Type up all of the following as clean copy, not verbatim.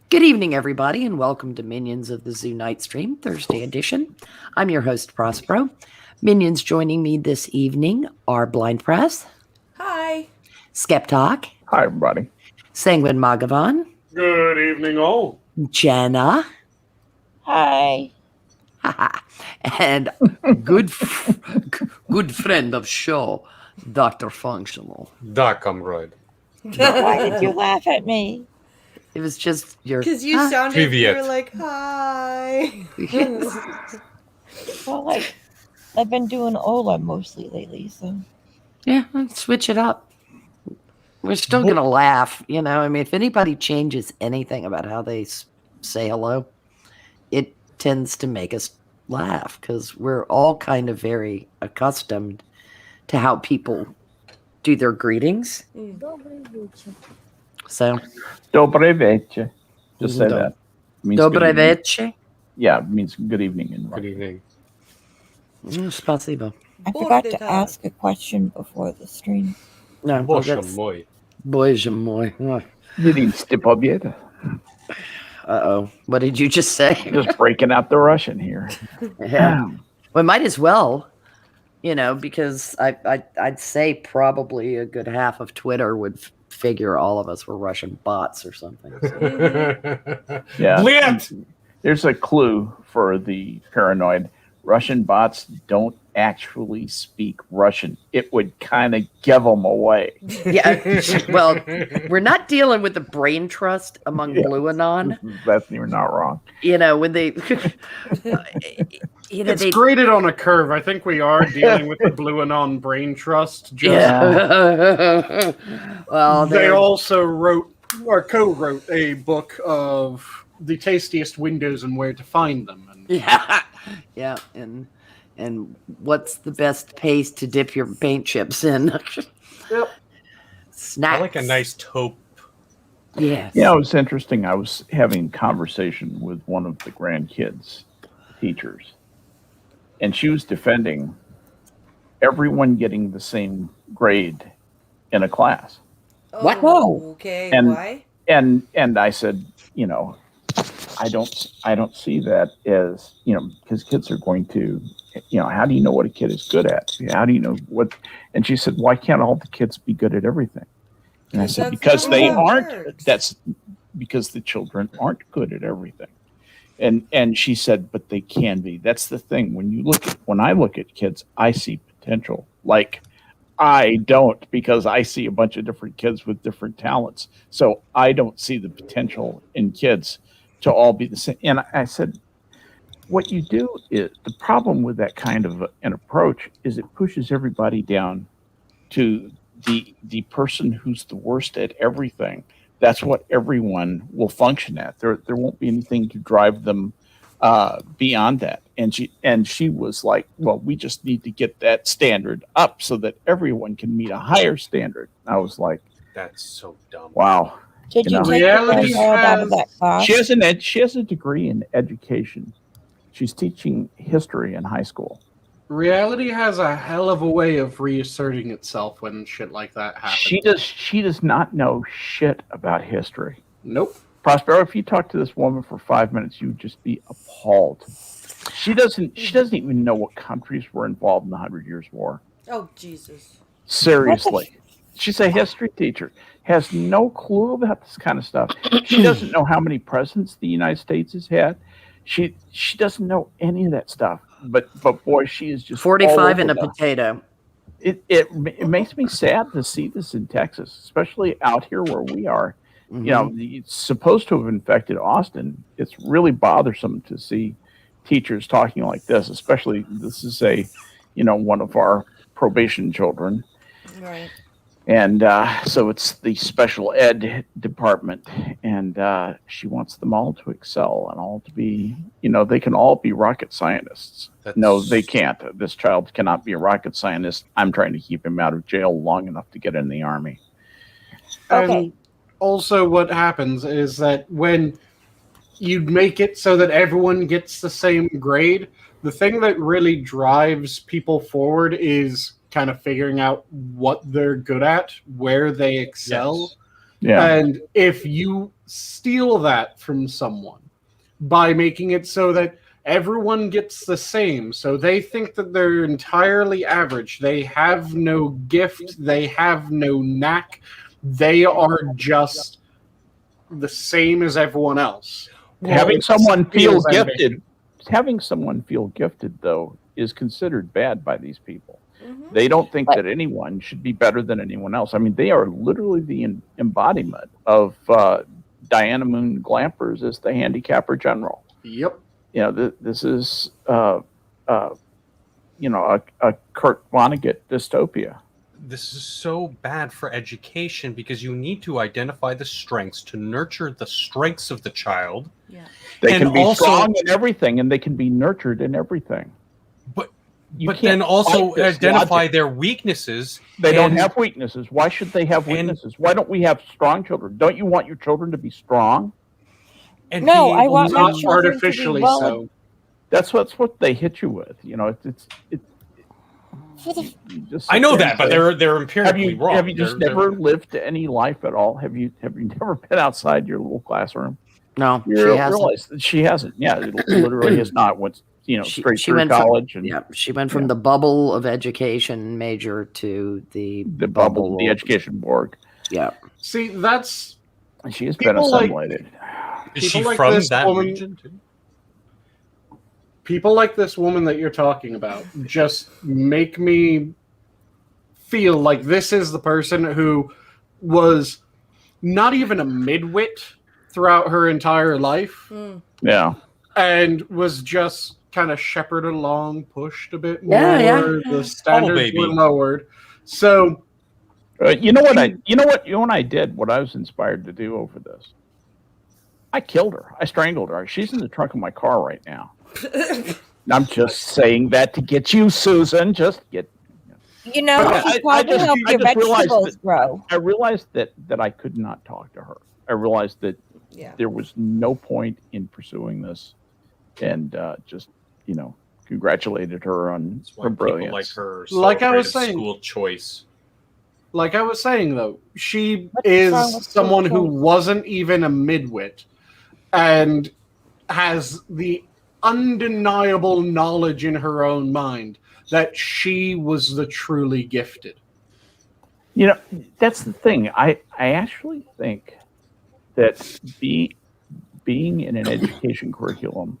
Good evening, everybody, and welcome to Minions of the Zoo Night Stream, Thursday edition. I'm your host, Prospero. Minions joining me this evening are Blind Press. Hi. Skep Tock. Hi, everybody. Sanguine Mathghamhain. Good evening, all. Jenna. Hi. And good friend of show, DrFunctional. Da, comrade. Why did you laugh at me? It was just your... Because you sounded, you Привет. were like, hi. Well, I've been doing Ola mostly lately, so. Yeah, switch it up. We're still going to laugh, you know. I mean, if anybody changes anything about how they say hello, it tends to make us laugh because we're all kind of very accustomed to how people do their greetings. So, Dobre večer. Just say that. It means good dobre evening. večer. Yeah, it means good evening in Good Russian. evening. Spasibo. I forgot to ask a question before the stream. No, Боже мой. Bоже mой. Vidíte poběda. Uh-oh. What did you just say? Just breaking out the Russian here. Yeah. Well, might as well, you know, because I'd say probably a good half of Twitter would figure all of us were Russian bots or something. So. Yeah. Blit! There's a clue for the paranoid. Russian bots don't actually speak Russian. It would kind of give them away. Yeah. Well, we're not dealing with the brain trust among Blue Anon. That's you're not wrong. You know, when they... It's graded on a curve. I think we are dealing with the Blue Anon brain trust. Yeah. Well, They also wrote or co-wrote a book of the tastiest windows and where to find them. And yeah, yeah, and what's the best paste to dip your paint chips in? Yep. Snacks. I like a nice taupe. Yes. Yeah, it was interesting. I was having a conversation with one of the grandkids' teachers, and she was defending everyone getting the same grade in a class. What? Oh, okay. And- Why? And I said, you know, I don't see that as, you know, because kids are going to, you know, how do you know what a kid is good at? How do you know what? And she said, why can't all the kids be good at everything? And I said, That's because not they how it aren't. works. That's because the children aren't good at everything. And she said, but they can be. That's the thing. When I look at kids, I see potential. Like I don't, because I see a bunch of different kids with different talents. So I don't see the potential in kids to all be the same. And I said, what you do is the problem with that kind of an approach is it pushes everybody down to the person who's the worst at everything. That's what everyone will function at. There won't be anything to drive them beyond that. And she was like, well, we just need to get that standard up so that everyone can meet a higher standard. I was like, That's so dumb. wow. Did You you know. take the Reality grandchild out of has- that class? She has a degree in education. She's teaching history in high school. Reality has a hell of a way of reasserting itself when shit like that happens. She does not know shit about history. Nope. Prospero, if you talk to this woman for 5 minutes, you would just be appalled. She doesn't even know what countries were involved in the 100 Years' War. Oh, Jesus. Seriously. She's a history teacher. Has no clue about this kind of stuff. She doesn't know how many presidents the United States has had. She doesn't know any of that stuff. But boy, she is just 45 and a all over potato. it makes me sad to see this in Texas, especially out here where we are. Mhm. You know, it's supposed to have infected Austin. It's really bothersome to see teachers talking like this, especially this is one of our probation children. Right. And so it's the special ed department, and she wants them all to excel and all to be, they can all be rocket scientists. No, they can't. This child cannot be a rocket scientist. I'm trying to keep him out of jail long enough to get in the army. Okay. And also what happens is that when you make it so that everyone gets the same grade, the thing that really drives people forward is kind of figuring out what they're good at, where they excel. Yes. Yeah. And if you steal that from someone by making it so that everyone gets the same, so they think that they're entirely average, they have no gift, they have no knack, they are just the same as everyone else. Having someone feel steals ambition. gifted, having someone feel gifted, though, is considered bad by these people. Mhm. They don't think that anyone should be better than anyone else. I mean, they are literally the embodiment of Diana Moon Glampers as the handicapper general. Yep. You know, this is, you know, a Kurt Vonnegut dystopia. This is so bad for education because you need to identify the strengths to nurture the strengths of the child. Yeah. They And can be also- strong in everything, and they can be nurtured in everything. But You but can't then also fight this identify logic. their weaknesses. They don't and- have weaknesses. Why should they have weaknesses? Why don't we have strong children? Don't you want your children to be strong? And No, be I able want to- my Not children to be artificially well- so. That's what they hit you with. You know, it's For the you just I sit know there that, and but say, they're have empirically you wrong. have you just They're- never lived any life at all? Have you never been outside your little classroom? No, You she hasn't. realize that she hasn't. Yeah, it literally has not. Went straight She through went from- college and Yeah, she went from Yeah. the bubble of education major to the the bubble, the of- education Borg. Yeah, See, that's And she has been People like- assimilated. Is she people like from this that woman- region too? people like this woman that you're talking about just make me feel like this is the person who was not even a midwit throughout her entire life Mm. Yeah. and was just kind of shepherded along, pushed a bit more. Yeah, yeah. The standards baby. were lowered. So You know what I did? What I was inspired to do over this. I killed her. I strangled her. She's in the trunk of my car right now. I'm just saying that to get you, Susan. Just get. You know, Okay, she's I probably just- help I your just realized vegetables that- grow. I realized that I could not talk to her. I realized that Yeah. there was no point in pursuing this, and just congratulated her on That's why her people brilliance. like her Like I was celebrated saying- school choice. like I was saying, though, she What's wrong is with someone who social- wasn't even a midwit and has the undeniable knowledge in her own mind that she was the truly gifted. You know, that's the thing. I actually think that being in an education curriculum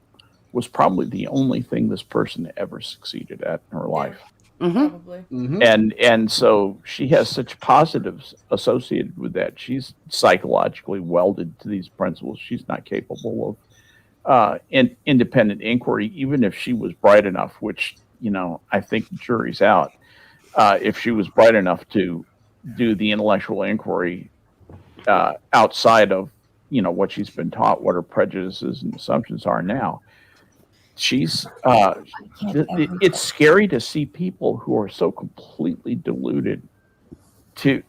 was probably the only thing this person ever succeeded at in her life. hmm Probably. Mhm. And so she has such positives associated with that. She's psychologically welded to these principles. She's not capable of independent inquiry, even if she was bright enough, which, I think the jury's out. If she was bright enough to do the intellectual inquiry outside of, what she's been taught, what her prejudices and assumptions are now. She's it's scary to see people who are so completely deluded to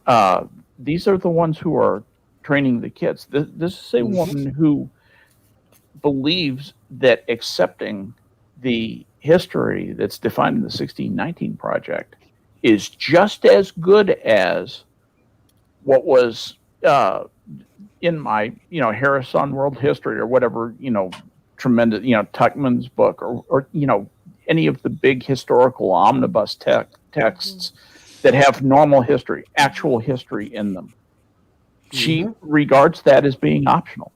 these are the ones who are training the kids. This is a woman who believes that accepting the history that's defined in the 1619 Project is just as good as what was in my Harrison World History or whatever tremendous Tuckman's book or any of the big historical omnibus texts that have normal history, actual history in them. She regards that as being optional.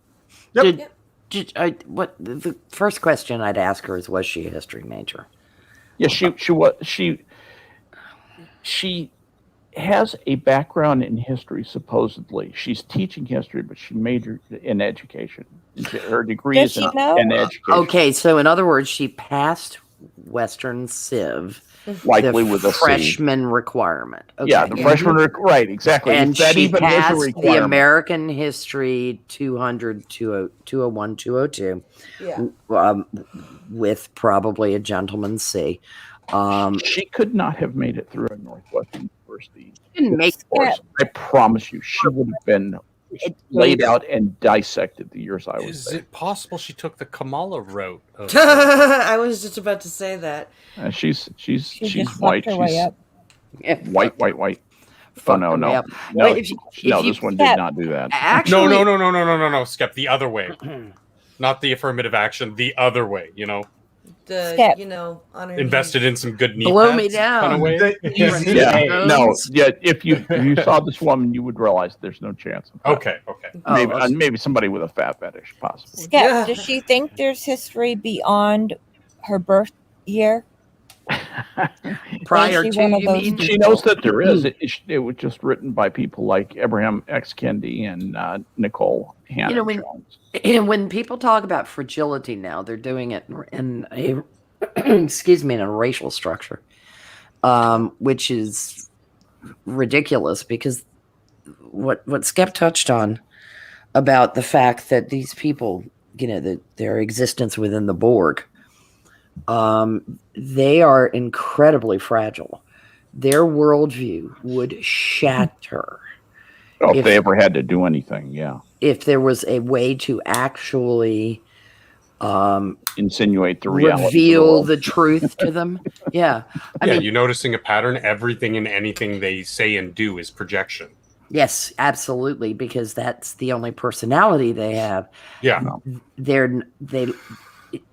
Yep. What the first question I'd ask her is, was she a history major? Yeah, she has a background in history, supposedly. She's teaching history, but she majored in education. Her degree Does is she know? in education. Okay, so in other words, she passed Western Civ, Likely the with a C. freshman requirement. Okay. Yeah, the freshman, right, exactly. And If that she even was a passed the requirement. American History 200, 201, 202 Yeah. with probably a gentleman's C. She could not have made it through a Northwestern University Didn't make course. I promise you, she would have been laid out and dissected the years I was Is there. it possible she took the Kamala route? Of, I was just about to say that. She's She just white. slept her way She's up. Yeah. white. Oh, no. me up. No, But if you- this one Yeah. did not do that. Actually, No, Skep, the other way. Not the affirmative action, the other way, Skep. On her invested knees. in some good knee Blow pads me down. kind of way. Easy. Yeah, Yeah. no, yeah. If you saw this woman, you would realize there's no chance. Of that. Okay. Oh, Maybe somebody with a fat fetish, possibly. Skep, Yeah. does she think there's history beyond her birth year? prior she to, one of you those mean? She knows that there is. It was just written by people like Abraham X. Kendi and Nicole Hannah Jones. And when people talk about fragility now, they're doing it in a excuse me, in a racial structure, which is ridiculous because what Skep touched on about the fact that these people, their existence within the Borg, they are incredibly fragile. Their worldview would shatter. Oh, if they ever had to do anything, yeah. If there was a way to actually insinuate the reality, reveal the truth to them. Yeah. I mean, you're noticing a pattern. Everything and anything they say and do is projection. Yes, absolutely, because that's the only personality they have. Yeah.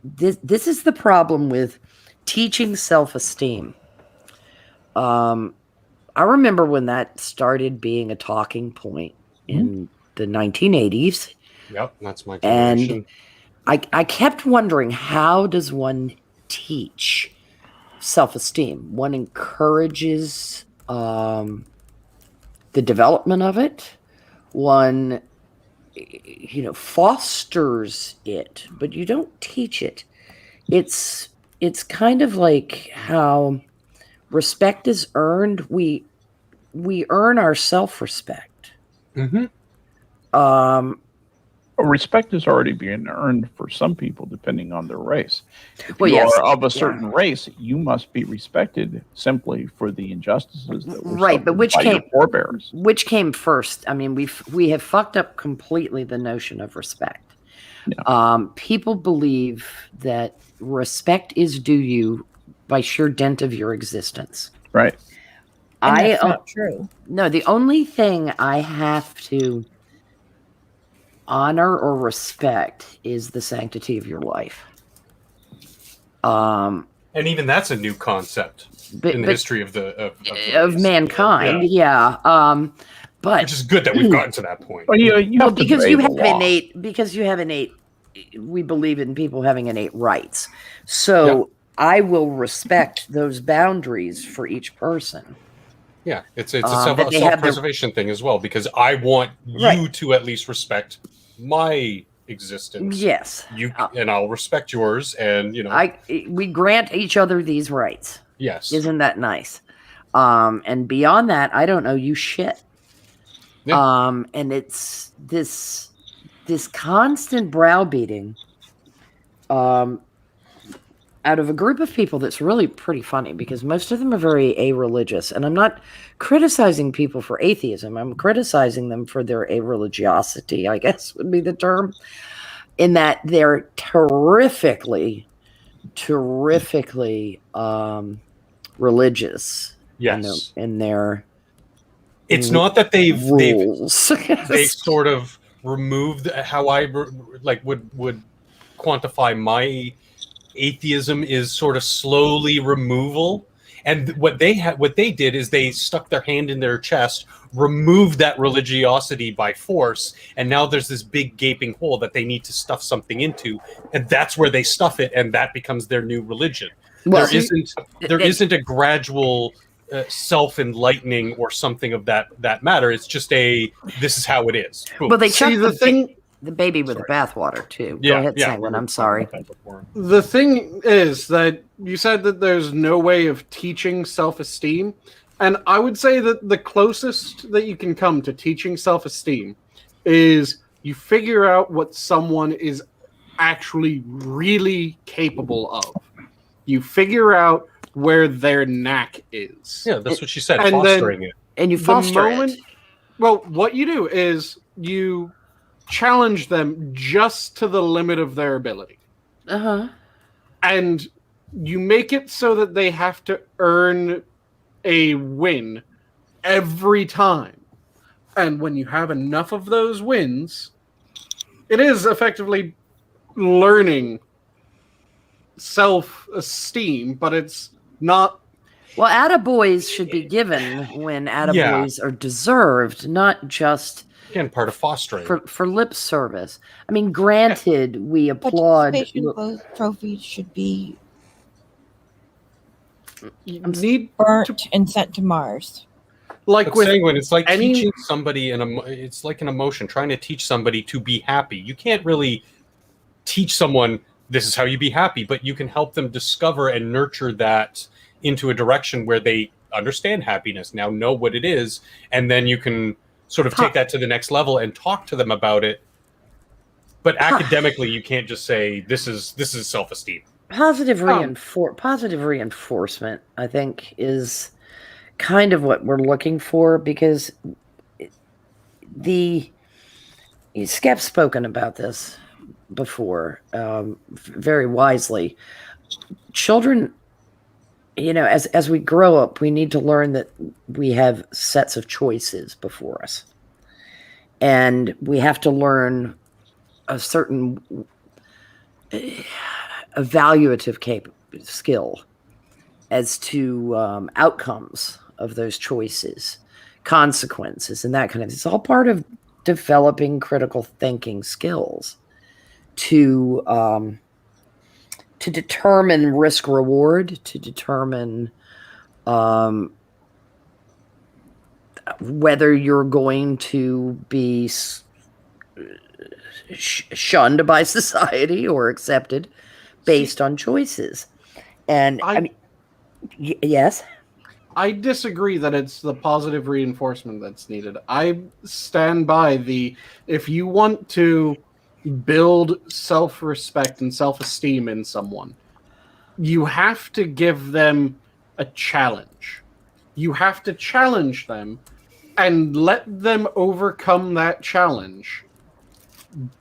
This is the problem with teaching self-esteem. I remember when that started being a talking point in the 1980s. Yep, that's my generation. And I kept wondering, how does one teach self-esteem? One encourages the development of it. One, fosters it, but you don't teach it. It's kind of like how respect is earned. We earn our self-respect. Mm-hmm. Respect is already being earned for some people, depending on their race. If Well, you yes, are of a certain race, you must be respected simply for the injustices that were right, but suffered by your forebears. Which came first? I mean, we have fucked up completely the notion of respect. Yeah. People believe that respect is due you by sheer dint of your existence. Right. And that's not true. No, the only thing I have to honor or respect is the sanctity of your life. And even that's a new concept in the history of mankind. Yeah. But which is good that we've gotten to that point. Well, because you have innate. We believe in people having innate rights. So I will respect those boundaries for each person. Yeah, it's a self-preservation thing as well, because I want you to at least respect my existence. Yes. And I'll respect yours, and we grant each other these rights. Yes. Isn't that nice? And beyond that, I don't know you shit. Yeah. And it's this constant browbeating out of a group of people that's really pretty funny, because most of them are very a-religious. And I'm not criticizing people for atheism. I'm criticizing them for their a-religiosity, I guess would be the term, in that they're terrifically religious. Yes. In their it's not that they've sort of removed how I would quantify my atheism is sort of slowly removal. And what they did is they stuck their hand in their chest, removed that religiosity by force, and now there's this big gaping hole that they need to stuff something into, and that's where they stuff it, and that becomes their new religion. Well, there isn't a gradual self-enlightening or something of that matter. It's just this is how it is. Cool. Well, they chucked the baby with the bathwater too. Yeah, Go ahead, Sanguine. I'm sorry. The thing is that you said that there's no way of teaching self-esteem, and I would say that the closest that you can come to teaching self-esteem is you figure out what someone is actually really capable of. You figure out where their knack is. Yeah, that's what she said, and fostering it. And you foster it. Well, what you do is you challenge them just to the limit of their ability. And you make it so that they have to earn a win every time. And when you have enough of those wins, it is effectively learning self-esteem, but it's not. Well, attaboys should be given when attaboys are deserved, not just Again, part of fostering. for lip service. I mean, granted, we applaud. Participation trophies should be Burnt and sent to Mars. Like but with Sanguine, it's like any- teaching somebody it's like an emotion, trying to teach somebody to be happy. You can't really teach someone this is how you be happy, but you can help them discover and nurture that into a direction where they understand happiness, now know what it is, and then you can sort of take that to the next level and talk to them about it. But academically, you can't just say this is self-esteem. Positive reinforcement, I think, is kind of what we're looking for, because Skep's spoken about this before, very wisely. Children, as we grow up, we need to learn that we have sets of choices before us, and we have to learn a certain evaluative skill as to outcomes of those choices, consequences, and that kind of. It's all part of developing critical thinking skills to determine risk reward, to determine whether you're going to be shunned by society or accepted based on choices. And I mean, yes, I disagree that it's the positive reinforcement that's needed. I stand by if you want to build self-respect and self-esteem in someone, you have to give them a challenge. You have to challenge them and let them overcome that challenge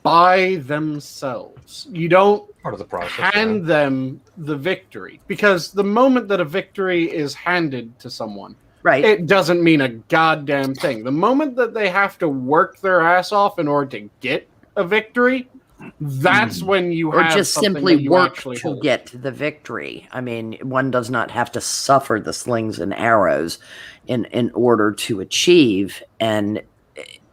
by themselves. You don't part of the process, hand them the victory, because the moment that a victory is handed to someone, right, it doesn't mean a goddamn thing. The moment that they have to work their ass off in order to get a victory, that's when you have just something simply that you work actually to hold. get to the victory. I mean, one does not have to suffer the slings and arrows in order to achieve and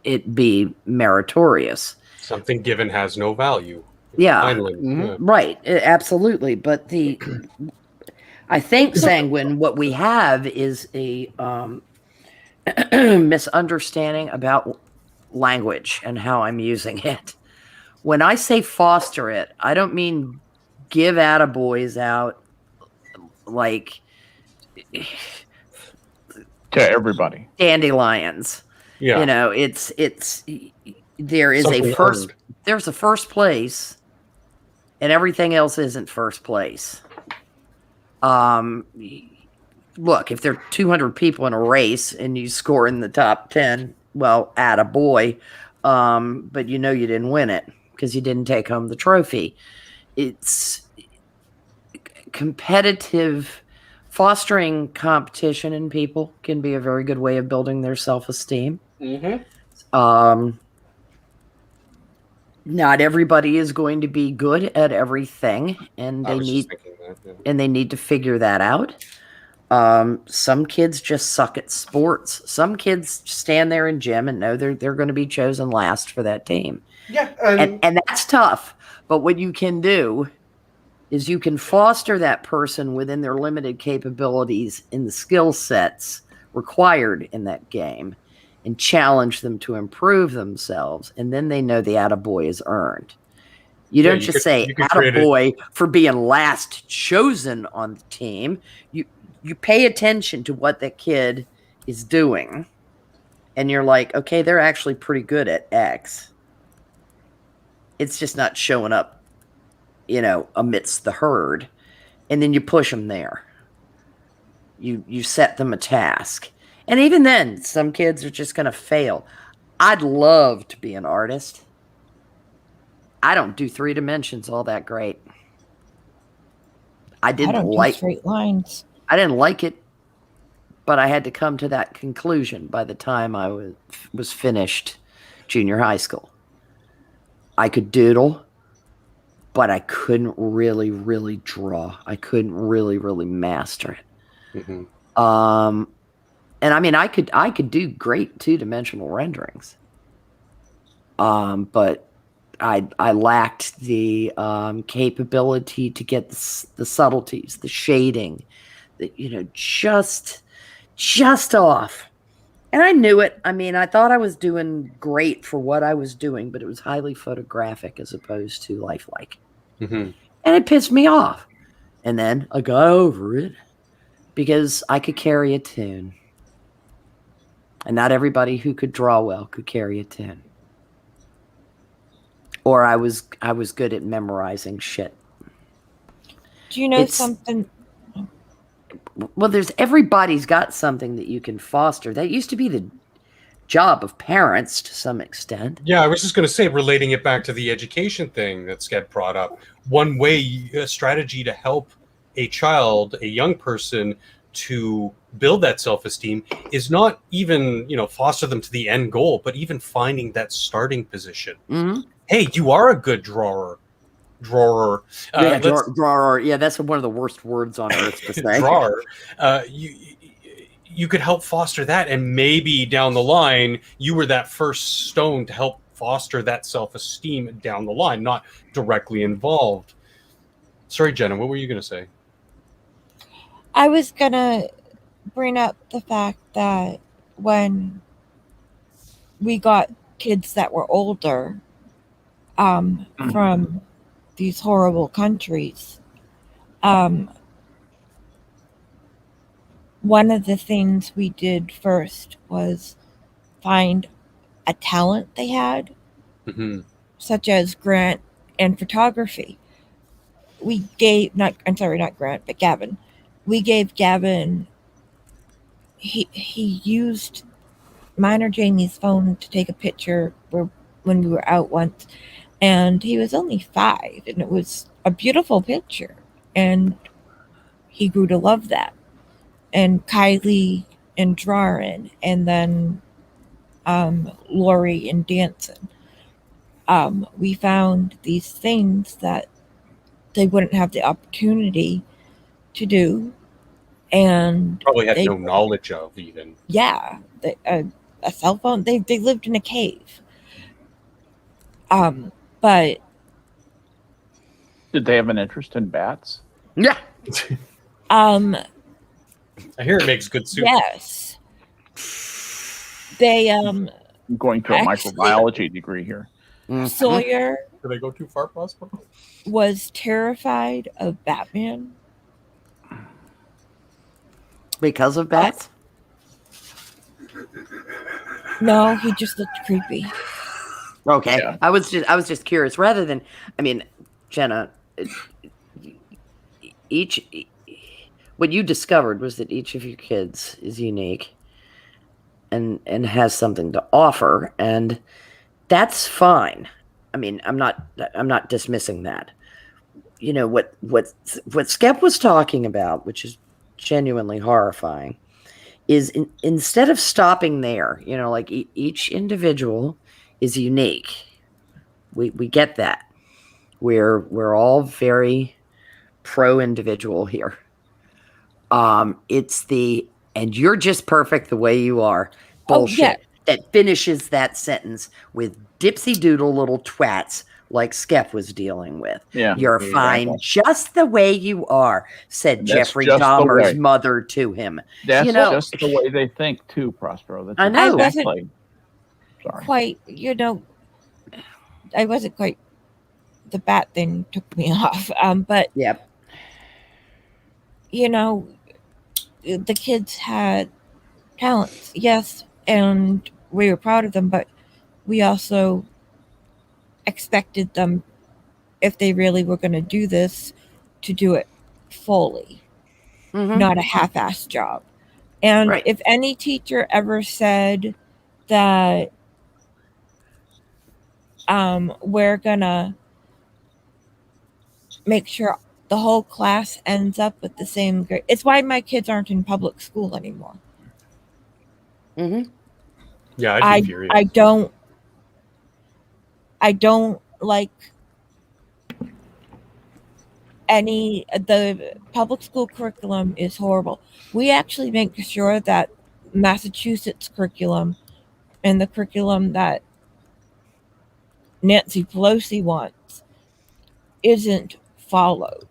it be meritorious. Something given has no value. Yeah, Mm-hmm. Right, absolutely. But I think, Sanguine, what we have is a misunderstanding about language and how I'm using it. When I say foster it, I don't mean give attaboys out like to everybody. Dandelions. Yeah. There is Something earned. There's a first place and everything else isn't first place. Look, if there are 200 people in a race and you score in the top 10, well, attaboy. But you didn't win it because you didn't take home the trophy. It's competitive. Fostering competition in people can be a very good way of building their self-esteem. Mm-hmm. Not everybody is going to be good at everything, and they need to figure that out. Some kids just suck at sports. Some kids stand there in gym and know they're going to be chosen last for that team. Yeah, and that's tough. But what you can do is you can foster that person within their limited capabilities in the skill sets required in that game and challenge them to improve themselves. And then they know the attaboy is earned. You don't just say attaboy for being last chosen on the team. You pay attention to what the kid is doing. And you're like, okay, they're actually pretty good at X. It's just not showing up, amidst the herd. And then you push them there. You set them a task. And even then, some kids are just going to fail. I'd love to be an artist. I don't do 3 dimensions all that great. I didn't do straight lines. I didn't like it. but I had to come to that conclusion by the time I was finished junior high school. I could doodle, but I couldn't really, really draw. I couldn't really, really master it. Mm-hmm. And I mean, I could do great 2-dimensional renderings. But I lacked the capability to get the subtleties, the shading, just off. And I knew it. I mean, I thought I was doing great for what I was doing, but it was highly photographic as opposed to lifelike. Mm-hmm. And it pissed me off. And then I got over it because I could carry a tune. And not everybody who could draw well could carry a tune. Or I was good at memorizing shit. Do you know something? Well, everybody's got something that you can foster. That used to be the job of parents to some extent. Yeah, I was just going to say, relating it back to the education thing that Skep brought up, one way, a strategy to help a child, a young person, to build that self-esteem is not even, foster them to the end goal, but even finding that starting position. Mm-hmm. Hey, you are a good drawer. Drawer. Drawer. Yeah, that's one of the worst words on earth to say. Drawer. You could help foster that, and maybe down the line, you were that first stone to help foster that self-esteem down the line, not directly involved. Sorry, Jenna, what were you going to say? I was going to bring up the fact that when we got kids that were older from these horrible countries, one of the things we did first was find a talent they had, such as Grant and photography. We gave not Grant, but Gavin. We gave Gavin. He used Minor Jamie's phone to take a picture when we were out once, and he was only 5, and it was a beautiful picture, and he grew to love that. And Kylie and drawing, and then Lori and dancing. We found these things that they wouldn't have the opportunity to do, and probably had no knowledge of even. Yeah, a cell phone. They lived in a cave. But did they have an interest in bats? Yeah. I hear it makes good soup. Yes. They I'm going to a microbiology degree here. Sawyer. Did I go too far, Prospero? Was terrified of Batman. Because of bats? No, he just looked creepy. Okay. Yeah. I was just curious. Rather than, I mean, Jenna, what you discovered was that each of your kids is unique and has something to offer, and that's fine. I mean, I'm not dismissing that. What Skep was talking about, which is genuinely horrifying, is instead of stopping there, like each individual is unique. We get that. We're all very pro individual here. It's and you're just perfect the way you are bullshit that finishes that sentence with dipsy doodle little twats like Skep was dealing with. Yeah, you're fine just the way you are, said Jeffrey Dahmer's mother to him. That's just the way they think too, Prospero. That's I know. exactly. Quite, I wasn't quite. The bat thing took me off. But yep. The kids had talents, yes, and we were proud of them, but we also expected them, if they really were going to do this, to do it fully, not a half-assed job. And if any teacher ever said that we're going to make sure the whole class ends up with the same grade. It's why my kids aren't in public school anymore. Mm-hmm. Yeah, I'd be furious. I don't like the public school curriculum is horrible. We actually make sure that Massachusetts curriculum and the curriculum that Nancy Pelosi wants isn't followed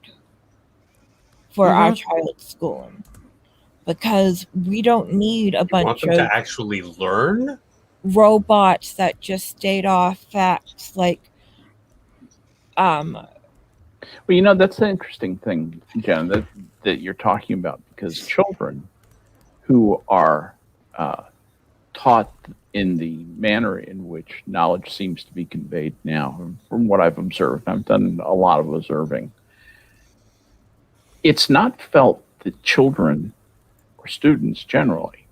for our child's schooling, because we don't need a You want bunch them of to actually learn? robots that just state off facts like Well, you know, that's the interesting thing, Jenna, that you're talking about, because children who are taught in the manner in which knowledge seems to be conveyed now, from what I've observed, I've done a lot of observing, it's not felt that children or students generally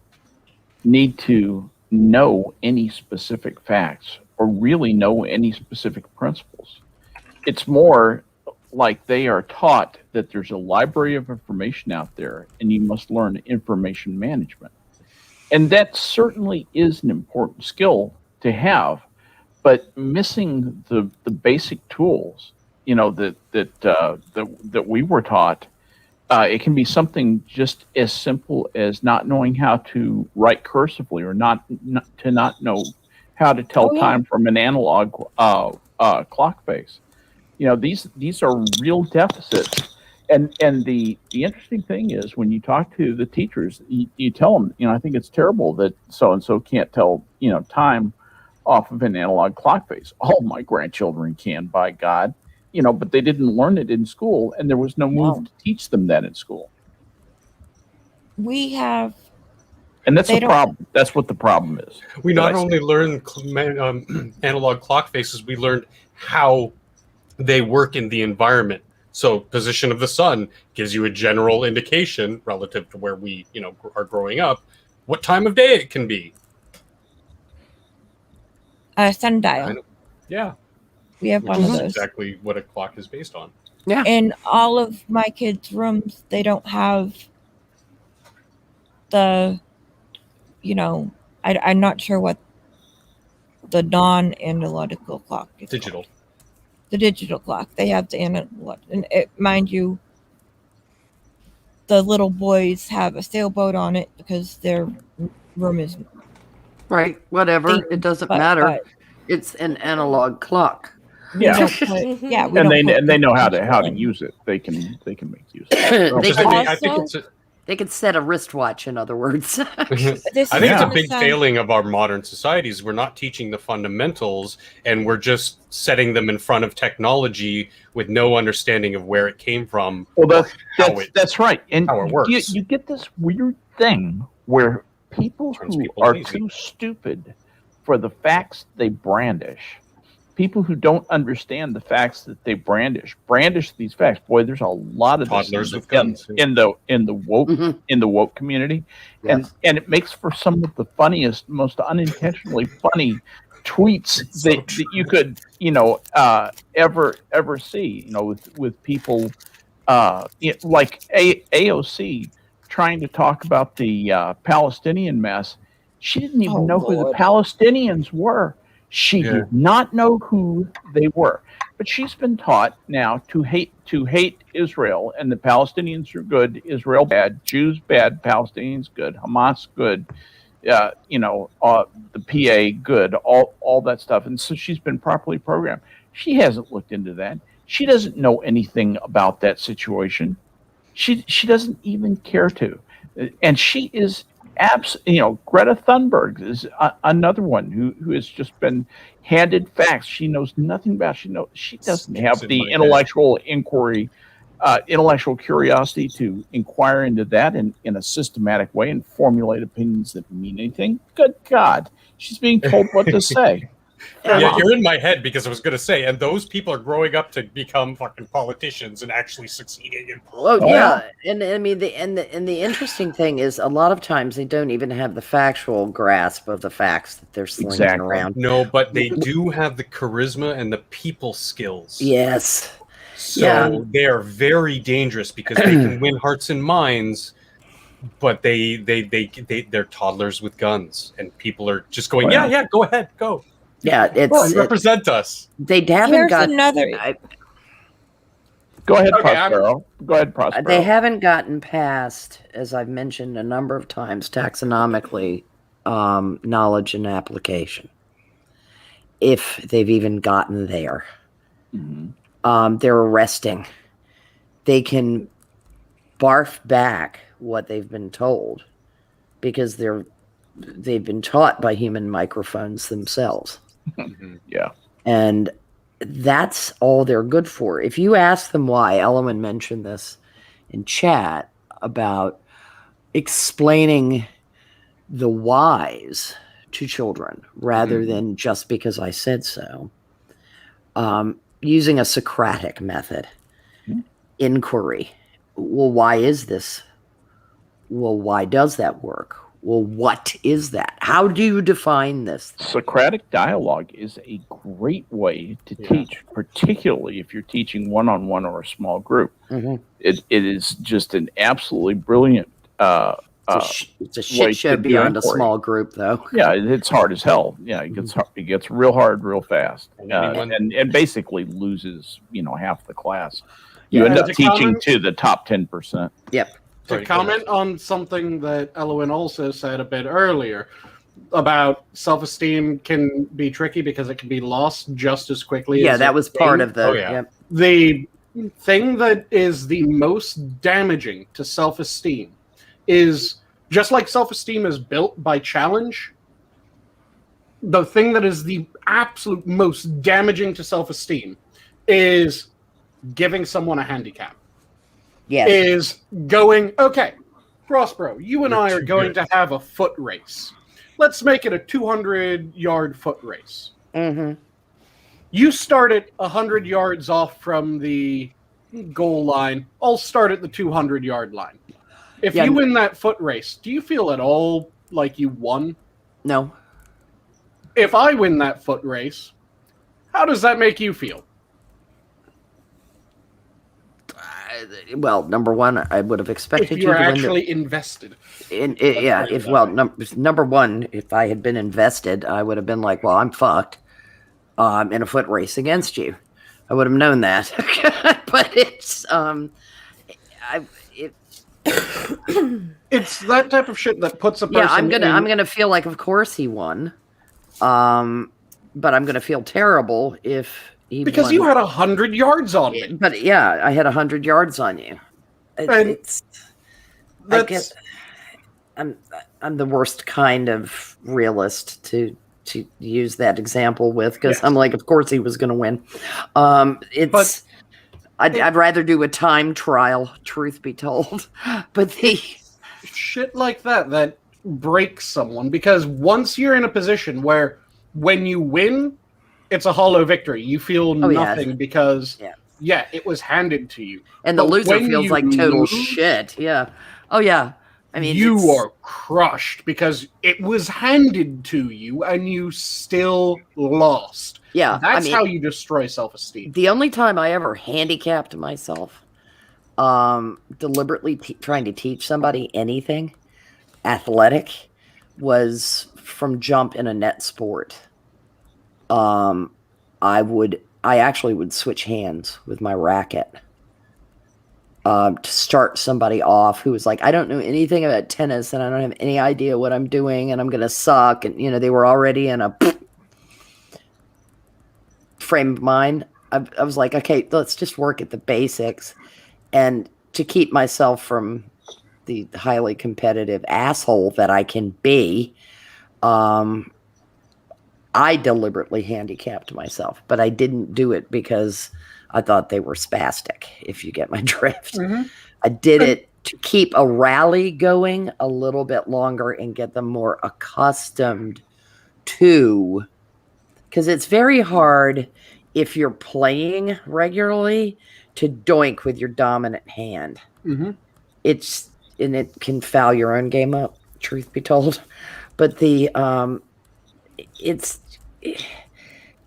need to know any specific facts or really know any specific principles. It's more like they are taught that there's a library of information out there and you must learn information management. And that certainly is an important skill to have, but missing the basic tools, you know, that we were taught, it can be something just as simple as not knowing how to write cursively, or not know how to tell time from an analog clock face. You know, these are real deficits. And the interesting thing is, when you talk to the teachers, you tell them, you know, I think it's terrible that so and so can't tell, you know, time off of an analog clock face. All my grandchildren can, by God. You know, but they didn't learn it in school, and there was no move to teach them that in school. we have. And that's the problem. That's what the problem is. We not only learned analog clock faces, we learned how they work in the environment. So position of the sun gives you a general indication relative to where we, you know, are growing up, what time of day it can be. Sundial. Yeah. We have one of those. Exactly what a clock is based on. Yeah. In all of my kids' rooms, they don't have the, you know, I'm not sure what the non-analytical clock is. Digital. Called. The digital clock. They have the analog. And mind you, the little boys have a sailboat on it because their room is... Right, whatever. It doesn't matter. But it's an analog clock. Yeah. And they know how to use it. They can make use of it. I think it's they could set a wristwatch, in other words. I think it's a big failing of our modern societies. We're not teaching the fundamentals, and we're just setting them in front of technology with no understanding of where it came from. Well, that's right. And how it works. You get this weird thing where people who are too stupid for the facts they brandish, people who don't understand the facts that they brandish these facts. Boy, there's a lot of toddlers this with guns in the woke community, and it makes for some of the funniest, most unintentionally funny tweets that you could, you know, ever see. You know, with people like AOC trying to talk about the Palestinian mess. She didn't even know who the Palestinians were. She did not know who they were, but she's been taught now to hate Israel, and the Palestinians are good, Israel bad, Jews bad, Palestinians good, Hamas good, you know, the PA good, all that stuff. And so she's been properly programmed. She hasn't looked into that. She doesn't know anything about that situation. She doesn't even care to, and she is. You know, Greta Thunberg is another one who has just been handed facts she knows nothing about. She doesn't have the intellectual inquiry, intellectual curiosity to inquire into that in a systematic way and formulate opinions that mean anything. Good God, she's being told what to say. Yeah, you're in my head, because I was going to say, and those people are growing up to become fucking politicians and actually succeeding in. Yeah, and I mean the interesting thing is, a lot of times they don't even have the factual grasp of the facts that they're slinging around. No, but they do have the charisma and the people skills. Yes. So they are very dangerous, because they can win hearts and minds, but they're toddlers with guns, and people are just going, yeah, go ahead, go. Yeah, represent us. They haven't Here's got another. Go ahead, Okay, Prospero. Go ahead, Prospero. They haven't gotten past, as I've mentioned a number of times, taxonomically, knowledge and application. If they've even gotten there. Mm-hmm. They're arresting. They can barf back what they've been told because they've been taught by human microphones themselves. Yeah. And that's all they're good for. If you ask them why, Elowen mentioned this in chat about explaining the whys to children rather than just because I said so. Using a Socratic method, inquiry. Well, why is this? Well, why does that work? Well, what is that? How do you define this? Socratic dialogue is a great way to teach, particularly if you're teaching one-on-one or a small group. Mm-hmm. It is just an absolutely brilliant it's a shit show beyond a small group, though. Yeah, it's hard as hell. Yeah, it gets real hard real fast, and basically loses half the class. You end up teaching to the top 10%. Yep. To comment on something that Elowen also said a bit earlier about self-esteem can be tricky because it can be lost just as quickly. Yeah, that was part of the. Yep. The thing that is the most damaging to self-esteem is just like self-esteem is built by challenge. The thing that is the absolute most damaging to self-esteem is giving someone a handicap. Yes. Is going, okay, Prospero, you and I are going to have a foot race. Let's make it a 200-yard foot race. Mm-hmm. You start at 100 yards off from the goal line. I'll start at the 200-yard line. If you win that foot race, do you feel at all like you won? No. If I win that foot race, how does that make you feel? Well, number one, I would have expected if you to actually invested. Number one, if I had been invested, I would have been like, well, I'm fucked in a foot race against you. I would have known that. But it's it's that type of shit that puts a person. Yeah, I'm gonna feel like, of course he won, but I'm gonna feel terrible if he because won. You had 100 yards on me. But yeah, I had 100 yards on you. I guess I'm the worst kind of realist to use that example with because I'm like, of course he was gonna win. I'd rather do a time trial, truth be told. But the shit like that breaks someone because once you're in a position where when you win, it's a hollow victory. You feel nothing because it was handed to you. And the loser feels like total shit. Yeah. Oh yeah. I mean, you are crushed because it was handed to you and you still lost. Yeah, that's how you destroy self-esteem. The only time I ever handicapped myself, deliberately trying to teach somebody anything athletic, was from jump in a net sport. I actually would switch hands with my racket to start somebody off who was like, I don't know anything about tennis and I don't have any idea what I'm doing and I'm gonna suck, and they were already in a frame of mind. I was like, okay, let's just work at the basics. And to keep myself from the highly competitive asshole that I can be, I deliberately handicapped myself, but I didn't do it because I thought they were spastic, if you get my drift. Mm-hmm. I did it to keep a rally going a little bit longer and get them more accustomed to, because it's very hard if you're playing regularly to doink with your dominant hand. Mm-hmm. It can foul your own game up, truth be told. But it's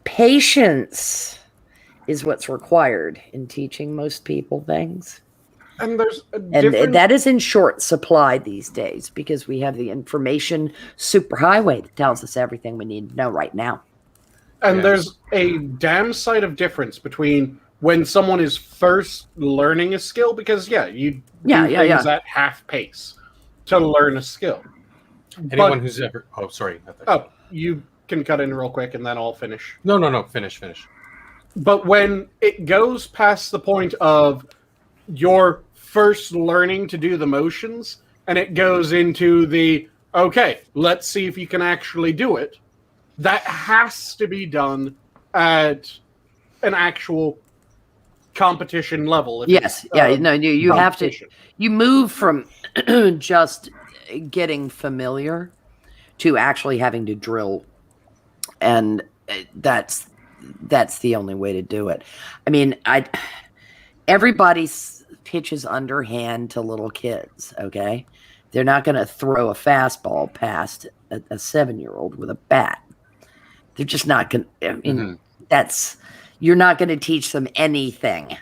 patience is what's required in teaching most people things. And there's a And difference. that is in short supply these days because we have the information superhighway that tells us everything we need to know right now. And Yes. there's a damn sight of difference between when someone is first learning a skill, because you do things at half pace to learn a skill. Anyone who's ever... Oh, sorry. Oh, you can cut in real quick and then I'll finish. No. Finish. But when it goes past the point of you're first learning to do the motions and it goes into the, okay, let's see if you can actually do it, that has to be done at an actual competition level. Yes, you have to. You move from just getting familiar to actually having to drill, and that's the only way to do it. I mean, everybody pitches underhand to little kids. Okay, they're not going to throw a fastball past a 7-year-old with a bat. They're just not going to, I mean, you're not going to teach them anything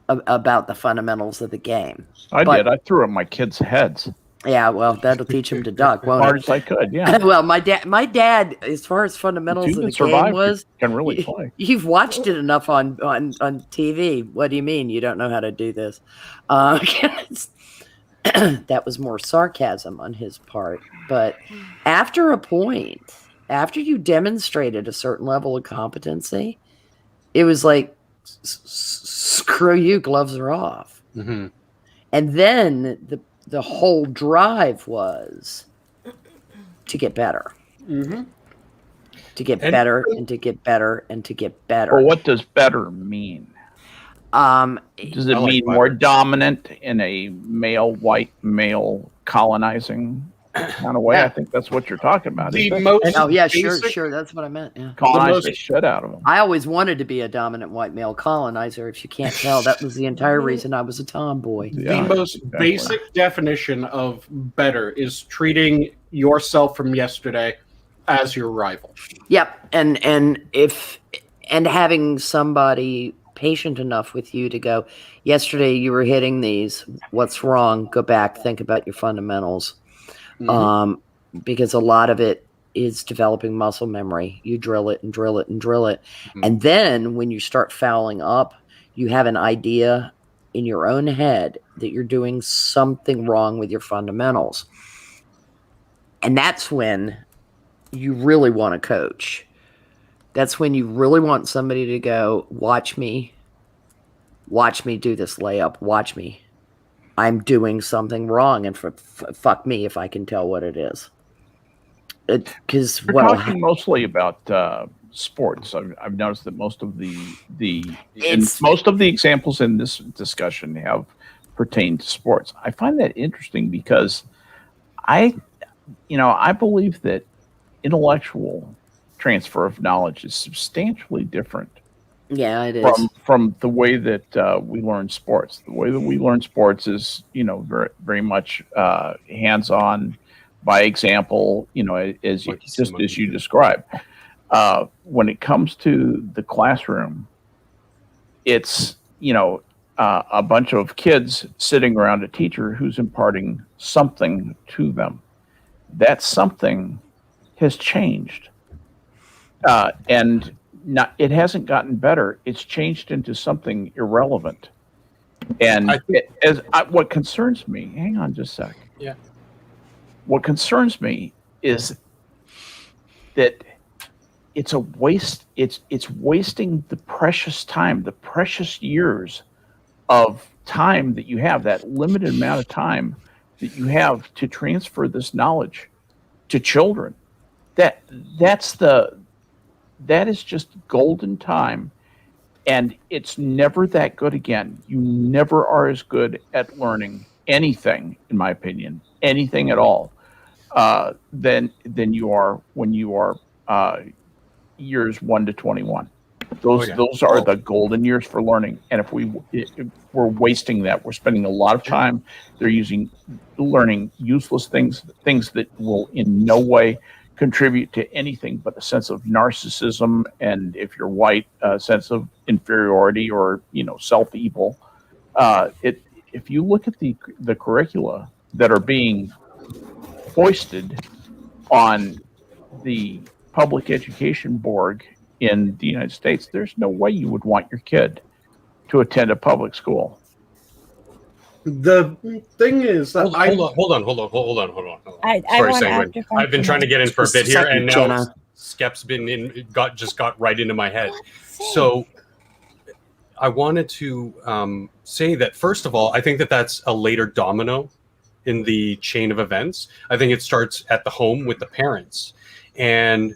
about the fundamentals of the game. I did. I threw at my kids' heads. Yeah, well, that'll teach them to duck, won't it? As hard as I could, yeah. Well, my dad, as far as fundamentals of the game was, can really play. You've watched it enough on TV. What do you mean you don't know how to do this? That was more sarcasm on his part. But after a point, after you demonstrated a certain level of competency, it was like, screw you, gloves are off. Mm-hmm. And then the whole drive was to get better. Mm-hmm. To get better and to get better and to get better. Well, what does better mean? Does it mean more dominant in a white male colonizing kind of way? I think that's what you're talking about. Sure. That's what I meant. Yeah. Colonize the shit out of them. I always wanted to be a dominant white male colonizer. If you can't tell, that was the entire reason I was a tomboy. The most basic definition of better is treating yourself from yesterday as your rival. Yep, and having somebody patient enough with you to go, yesterday you were hitting these. What's wrong? Go back, think about your fundamentals. Mm-hmm. Because a lot of it is developing muscle memory. You drill it and drill it and drill it. Mm-hmm. And then when you start fouling up, you have an idea in your own head that you're doing something wrong with your fundamentals. And that's when you really want to coach. That's when you really want somebody to go, watch me do this layup. Watch me. I'm doing something wrong, and fuck me if I can tell what it is. Because we're talking mostly about sports. I've noticed that most of the examples in this discussion have pertained to sports. I find that interesting because I believe that intellectual transfer of knowledge is substantially different. Yeah, it is. From the way that we learn sports. The way that we learn sports is, very, very much hands-on, by example, as you described. When it comes to the classroom, it's, a bunch of kids sitting around a teacher who's imparting something to them. That something has changed. And it hasn't gotten better. It's changed into something irrelevant. And what concerns me, hang on just a sec. Yeah. What concerns me is that it's a waste. It's wasting the precious time, the precious years of time that you have, that limited amount of time that you have to transfer this knowledge to children. That is just golden time, and it's never that good again. You never are as good at learning anything, in my opinion, anything at all, than you are when you are years 1 to 21. Those are the golden years for learning. And if we're wasting that, we're spending a lot of time. They're learning useless things that will in no way contribute to anything but a sense of narcissism, and if you're white, a sense of inferiority or self-evil. if you look at the curricula that are being foisted on the public education board in the United States, there's no way you would want your kid to attend a public school. The thing is that Hold on. I Sorry, want Sanguine. after I've been trying to get in for a Just a bit here, and second, now Jenna. Skep's got right into my head. So I wanted to say that, first of all, I think that that's a later domino in the chain of events. I think it starts at the home with the parents. And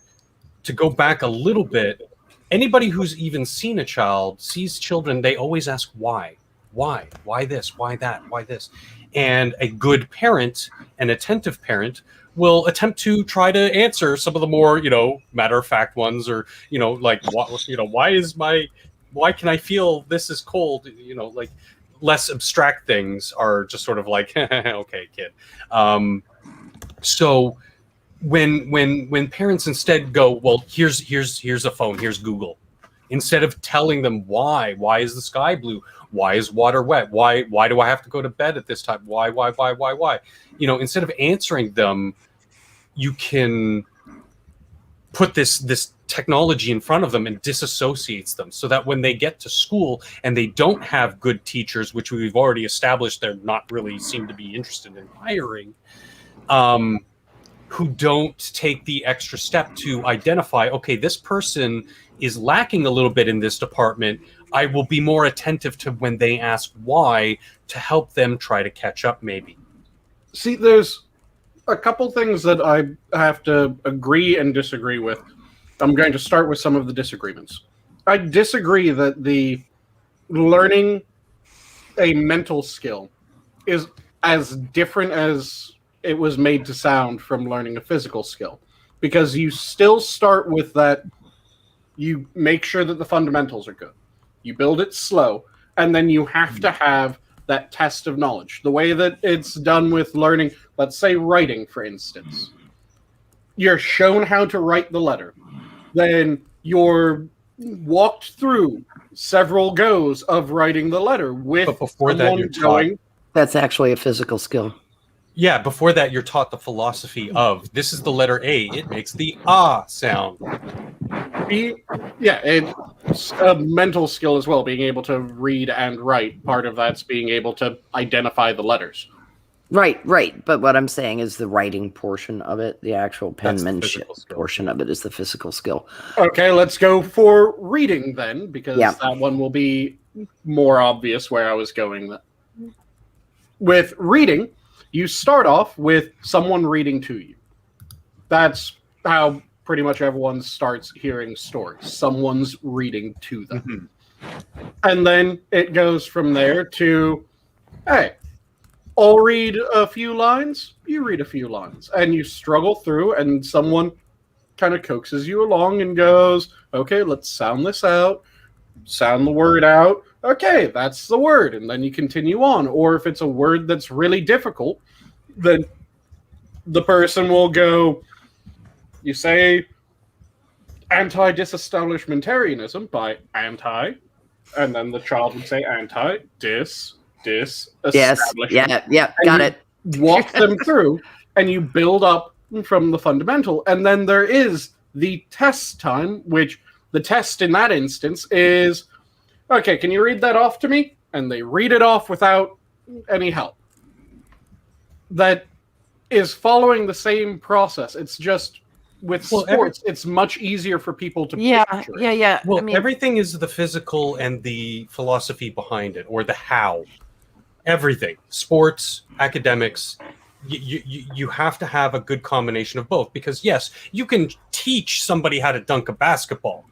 to go back a little bit, anybody who's even seen a child, sees children, they always ask why. Why? Why this? Why that? Why this? And a good parent, an attentive parent, will attempt to try to answer some of the more, matter-of-fact ones, or, like, why can I feel this is cold? Like, less abstract things are just sort of like, okay, kid. So when parents instead go, well, here's a phone, here's Google, instead of telling them why is the sky blue? Why is water wet? Why do I have to go to bed at this time? Why? Instead of answering them, you can put this technology in front of them and disassociates them, so that when they get to school and they don't have good teachers, which we've already established they're not really seem to be interested in hiring, who don't take the extra step to identify, okay, this person is lacking a little bit in this department. I will be more attentive to when they ask why, to help them try to catch up, maybe. See, there's a couple things that I have to agree and disagree with. I'm going to start with some of the disagreements. I disagree that the learning a mental skill is as different as it was made to sound from learning a physical skill, because you still start with that. You make sure that the fundamentals are good. You build it slow, and then you have to have that test of knowledge. The way that it's done with learning, let's say writing, for instance. You're shown how to write the letter. Then you're walked through several goes of writing the letter with But before that, you're taught. That's actually a physical skill. Yeah, before that, you're taught the philosophy of, this is the letter A, it makes the ah sound. It's a mental skill as well, being able to read and write. Part of that's being able to identify the letters. Right. But what I'm saying is the writing portion of it, the actual penmanship portion of it, is the physical skill. Okay, let's go for reading then, because that one will be more obvious where I was going. With reading, you start off with someone reading to you. That's how pretty much everyone starts hearing stories. Someone's reading to them. Mm-hmm. And then it goes from there to, hey, I'll read a few lines, you read a few lines. And you struggle through, and someone kind of coaxes you along and goes, okay, let's sound this out. Sound the word out. Okay, that's the word. And then you continue on. Or if it's a word that's really difficult, then the person will go, you say anti-disestablishmentarianism by anti, and then the child would say anti-dis-establishment. Yeah, got it. Walk them through, and you build up from the fundamental. And then there is the test time, which the test in that instance is, okay, can you read that off to me? And they read it off without any help. That is following the same process. It's just with sports, it's much easier for people to picture it. Yeah. Well, everything is the physical and the philosophy behind it, or the how. Everything. Sports, academics, you have to have a good combination of both. Because, yes, you can teach somebody how to dunk a basketball,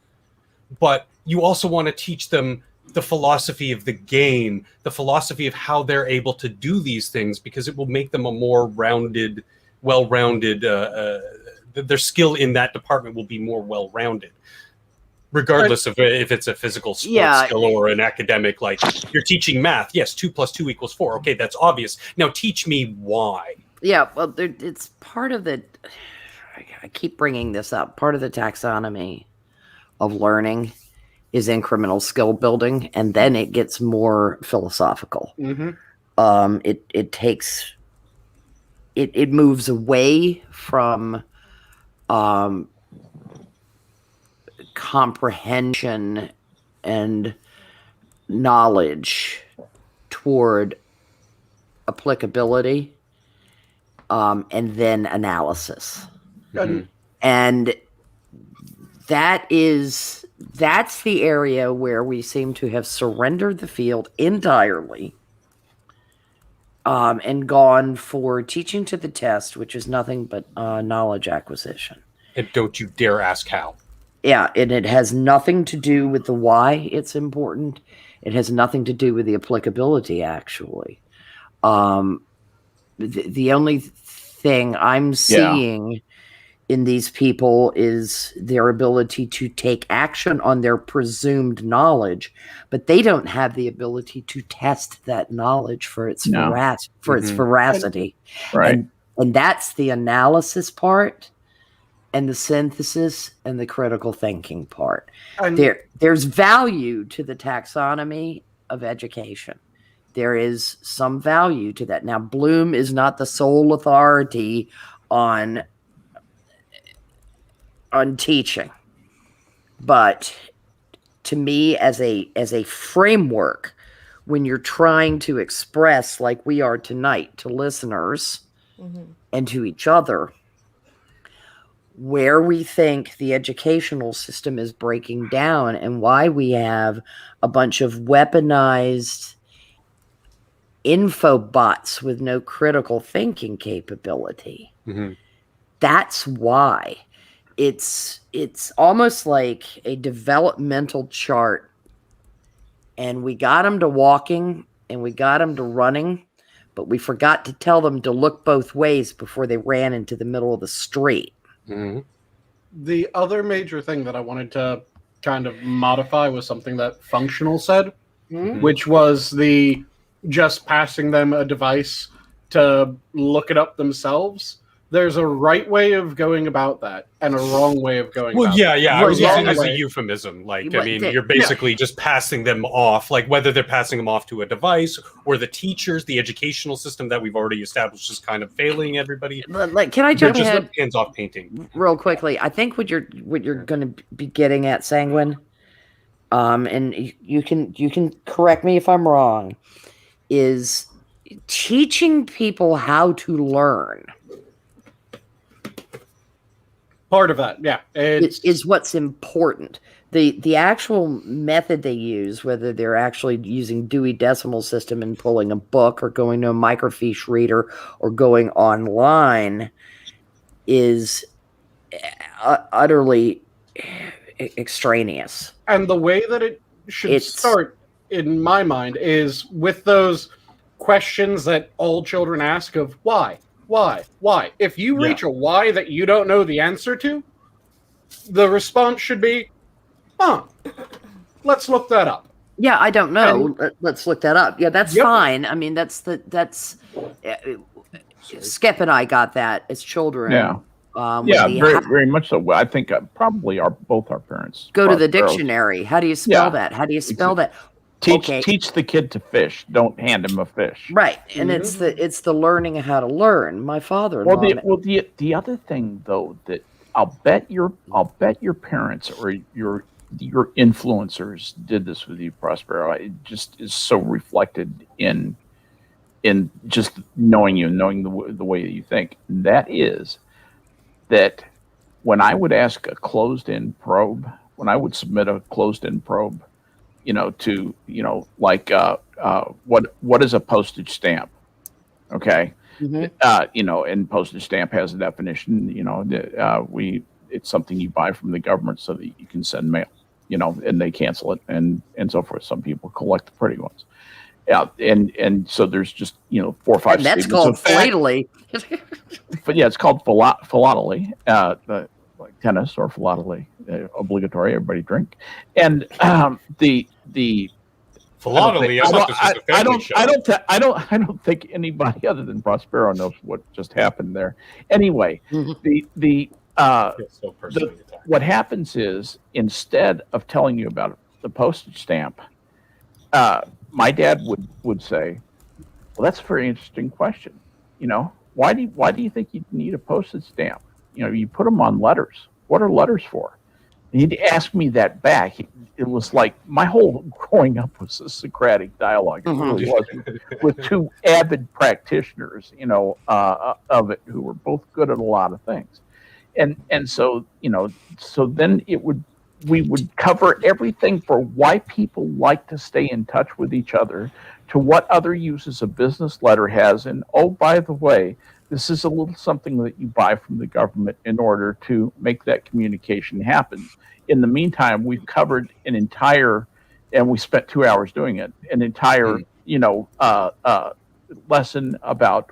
but you also want to teach them the philosophy of the game, the philosophy of how they're able to do these things, because it will make them a more rounded, well-rounded, their skill in that department will be more well-rounded, regardless of if it's a physical sports skill or an academic. Like, you're teaching math. Yes, 2 + 2 = 4. Okay, that's obvious. Now teach me why. Yeah, well, it's part of the, I keep bringing this up, part of the taxonomy of learning is incremental skill building, and then it gets more philosophical. Mm-hmm. it moves away from comprehension and knowledge toward applicability, and then analysis. Mhm. And that's the area where we seem to have surrendered the field entirely, and gone for teaching to the test, which is nothing but knowledge acquisition. And don't you dare ask how. Yeah, and it has nothing to do with the why it's important. It has nothing to do with the applicability, actually. The only thing I'm seeing in these people is their ability to take action on their presumed knowledge, but they don't have the ability to test that knowledge for its its veracity. Right. And that's the analysis part, and the synthesis and the critical thinking part. There's value to the taxonomy of education. There is some value to that. Now, Bloom is not the sole authority on teaching, but to me, as a framework, when you're trying to express, like we are tonight, to listeners and to each other, where we think the educational system is breaking down and why we have a bunch of weaponized info bots with no critical thinking capability. That's why. It's almost like a developmental chart, and we got them to walking and we got them to running, but we forgot to tell them to look both ways before they ran into the middle of the street. The other major thing that I wanted to kind of modify was something that Functional said, which was the just passing them a device to look it up themselves. There's a right way of going about that and a wrong way of going about that. I was using it as a euphemism. Like, I mean, you're basically just passing them off, like whether they're passing them off to a device or the teachers, the educational system that we've already established is kind of failing everybody. Like, can I jump ahead hands-off painting real quickly? I think what you're going to be getting at, Sanguine, and you can correct me if I'm wrong, is teaching people how to learn. Part of that, yeah. Is what's important. The actual method they use, whether they're actually using Dewey Decimal System and pulling a book or going to a microfiche reader or going online, is utterly extraneous. And the way that it should start, in my mind, is with those questions that all children ask of why? Why? If you reach a why that you don't know the answer to, the response should be, let's look that up. Yeah, I don't know. Let's look that up. Yeah, that's fine. I mean, that's Skep and I got that as children. Very much so. I think probably both our parents. Go to the dictionary. How do you spell that? How do you spell that? Teach the kid to fish. Don't hand him a fish. Right, and it's the learning how to learn. My father. The other thing though that I'll bet your parents or your influencers did this with you, Prospero. It just is so reflected in just knowing you, knowing the way that you think. And that is that when I would ask a closed-in probe, when I would submit a closed-in probe, what is a postage stamp? Okay. And postage stamp has a definition, it's something you buy from the government so that you can send mail, and they cancel it and so forth. Some people collect the pretty ones. Yeah. And so there's just, 4 or 5 and that's called philately. But yeah, it's called philately, like tennis or philately, obligatory, everybody drink. And the philately, I don't think anybody other than Prospero knows what just happened there. Anyway, what happens is, instead of telling you about the postage stamp, my dad would say, Well, that's a very interesting question. You know, why do you think you need a postage stamp? You know, you put them on letters. What are letters for? And he'd ask me that back. It was like my whole growing up was a Socratic dialogue. It really was with two avid practitioners, you know, of it who were both good at a lot of things. And so, you know, so then we would cover everything for why people like to stay in touch with each other, to what other uses a business letter has, and oh, by the way, this is a little something that you buy from the government in order to make that communication happen. In the meantime, we've covered an entire, and we spent 2 hours doing it, an entire, you know, lesson about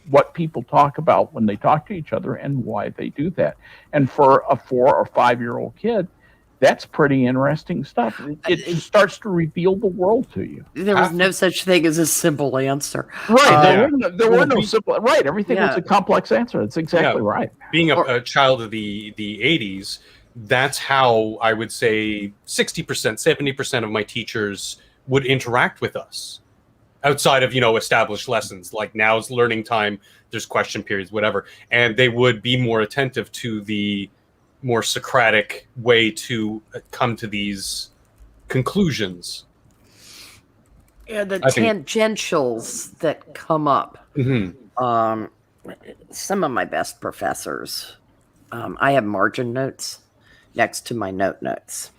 what people talk about when they talk to each other and why they do that. And for a 4 or 5 year old kid, that's pretty interesting stuff. It starts to reveal the world to you. There was no such thing as a simple answer. Right. There were no simple, right. Everything was a complex answer. That's exactly right. Being a child of the 80s, that's how I would say 60%, 70% of my teachers would interact with us outside of, you know, established lessons. Like now's learning time, there's question periods, whatever. And they would be more attentive to the more Socratic way to come to these conclusions. Yeah, the tangentials that come up. Some of my best professors, I have margin notes next to my notes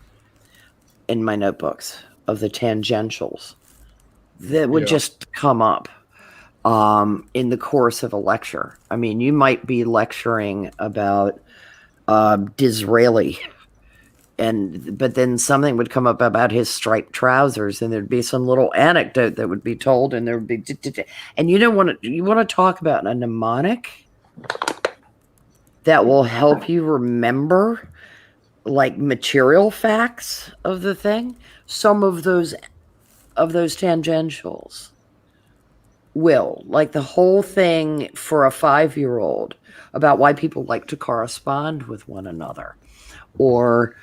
in my notebooks of the tangentials that would just come up in the course of a lecture. I mean, you might be lecturing about Disraeli, but then something would come up about his striped trousers, and there'd be some little anecdote that would be told, and there would be, and you want to talk about a mnemonic that will help you remember like material facts of the thing. Some of those tangentials will, like the whole thing for a 5-year-old about why people like to correspond with one another, or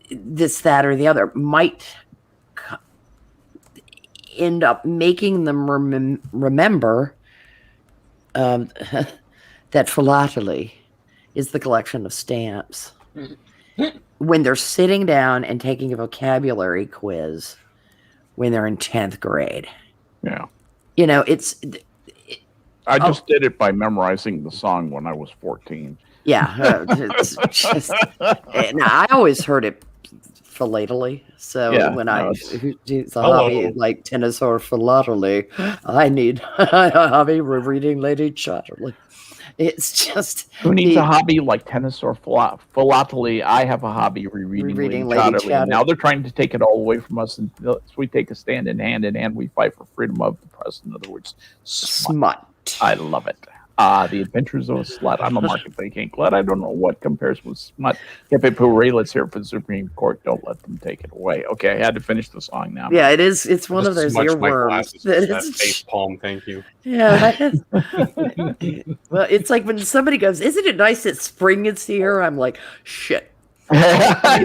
this, that, or the other, might end up making them remember that philately is the collection of stamps. When they're sitting down and taking a vocabulary quiz when they're in 10th grade. Yeah. You know, I just did it by memorizing the song when I was 14. Yeah. It's just, and I always heard it philately. So when I use a hobby like tennis or philately, I need a hobby reading Lady Chatterley. It's just who needs a hobby like tennis or philately? I have a hobby rereading Lady Chatterley. Now they're trying to take it all away from us, and we take a stand in hand, we fight for freedom of the press. In other words, smut. I love it. The Adventures of a Slut. I'm a market thinking slut. I don't know what compares with smut. Hooray, let's hear it for the Supreme Court. Don't let them take it away. Okay, I had to finish the song now. Yeah, it is. It's one of those earworms. That face palm, thank you. Yeah. Well, it's like when somebody goes, "Isn't it nice that spring is here?" I'm like, shit. I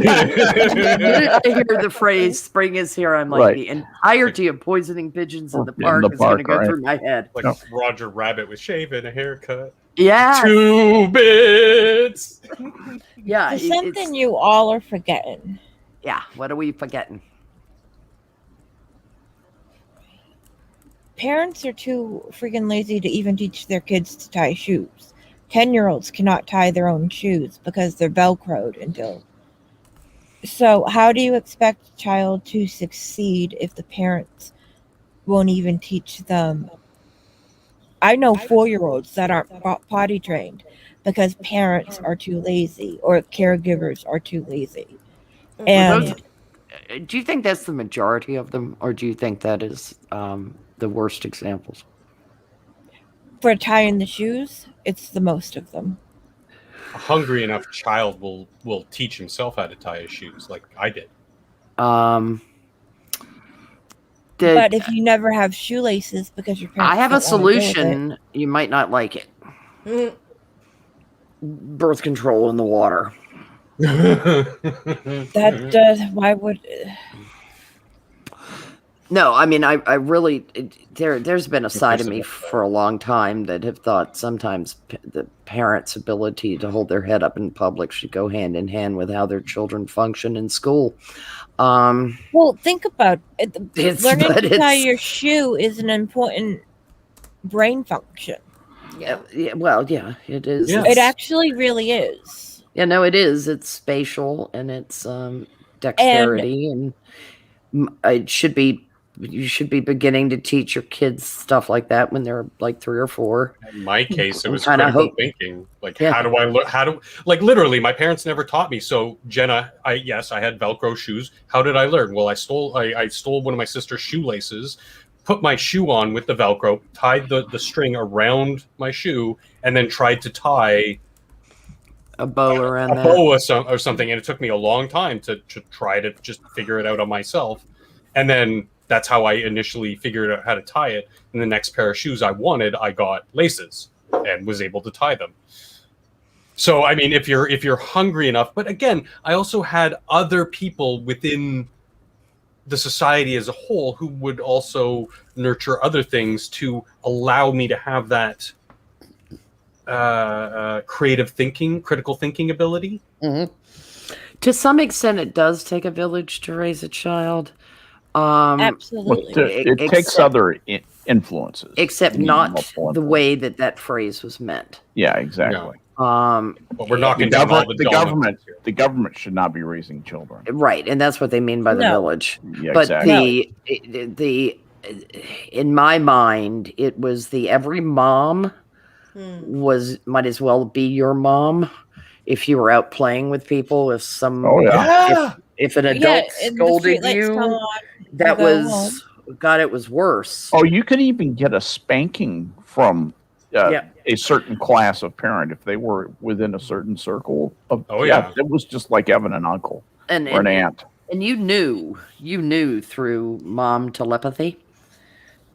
hear the phrase "spring is here." I'm like, the entirety of Poisoning Pigeons in the Park is going to go through my head. Like Roger Rabbit with shave and a haircut. Yeah, 2 bits. Yeah, there's something you all are forgetting. Yeah, what are we forgetting? Parents are too freaking lazy to even teach their kids to tie shoes. 10-year-olds cannot tie their own shoes because they're Velcroed until. So how do you expect a child to succeed if the parents won't even teach them? I know 4-year-olds that aren't potty trained because parents are too lazy or caregivers are too lazy. And do you think that's the majority of them, or do you think that is the worst examples? For tying the shoes, it's the most of them. A hungry enough child will teach himself how to tie his shoes, like I did. But if you never have shoelaces because your parents, I have a solution. You might not like it. Birth control in the water. That why would No, I mean, I really, there's been a side of me for a long time that have thought sometimes the parents' ability to hold their head up in public should go hand in hand with how their children function in school. Well, think about it. Learning but to tie it's- your shoe is an important brain function. Yeah. yeah, well, yeah, it is. Yeah. It It's- actually really is. Yeah, no, it is. It's spatial and it's dexterity, and it should be. You should be beginning to teach your kids stuff like that when they're like 3 or 4. In my case, it was Kinda critical hope- thinking. Like, Yeah. how do I look? Like, literally, my parents never taught me. So, Jenna, I had Velcro shoes. How did I learn? Well, I stole one of my sister's shoelaces, put my shoe on with the Velcro, tied the string around my shoe, and then tried to tie A bow around a that. bow or something. And it took me a long time to try to just figure it out on myself. And then that's how I initially figured out how to tie it. And the next pair of shoes I wanted, I got laces and was able to tie them. So, I mean, if you're hungry enough, but again, I also had other people within the society as a whole who would also nurture other things to allow me to have that creative thinking, critical thinking ability. Mm-hmm. To some extent, it does take a village to raise a child. Absolutely. It takes other influences. Except not the way that phrase was meant. Yeah, exactly. But we're knocking down all the government. The government should not be raising children. Right, and that's what they mean by the village. Yeah, but exactly. the in my mind, it was every mom might as well be your mom if you were out playing with people. If some if an adult scolded you, that was God. It was worse. Oh, you could even get a spanking from a certain class of parent if they were within a certain circle of. It was just like having an uncle or an aunt. And you knew through mom telepathy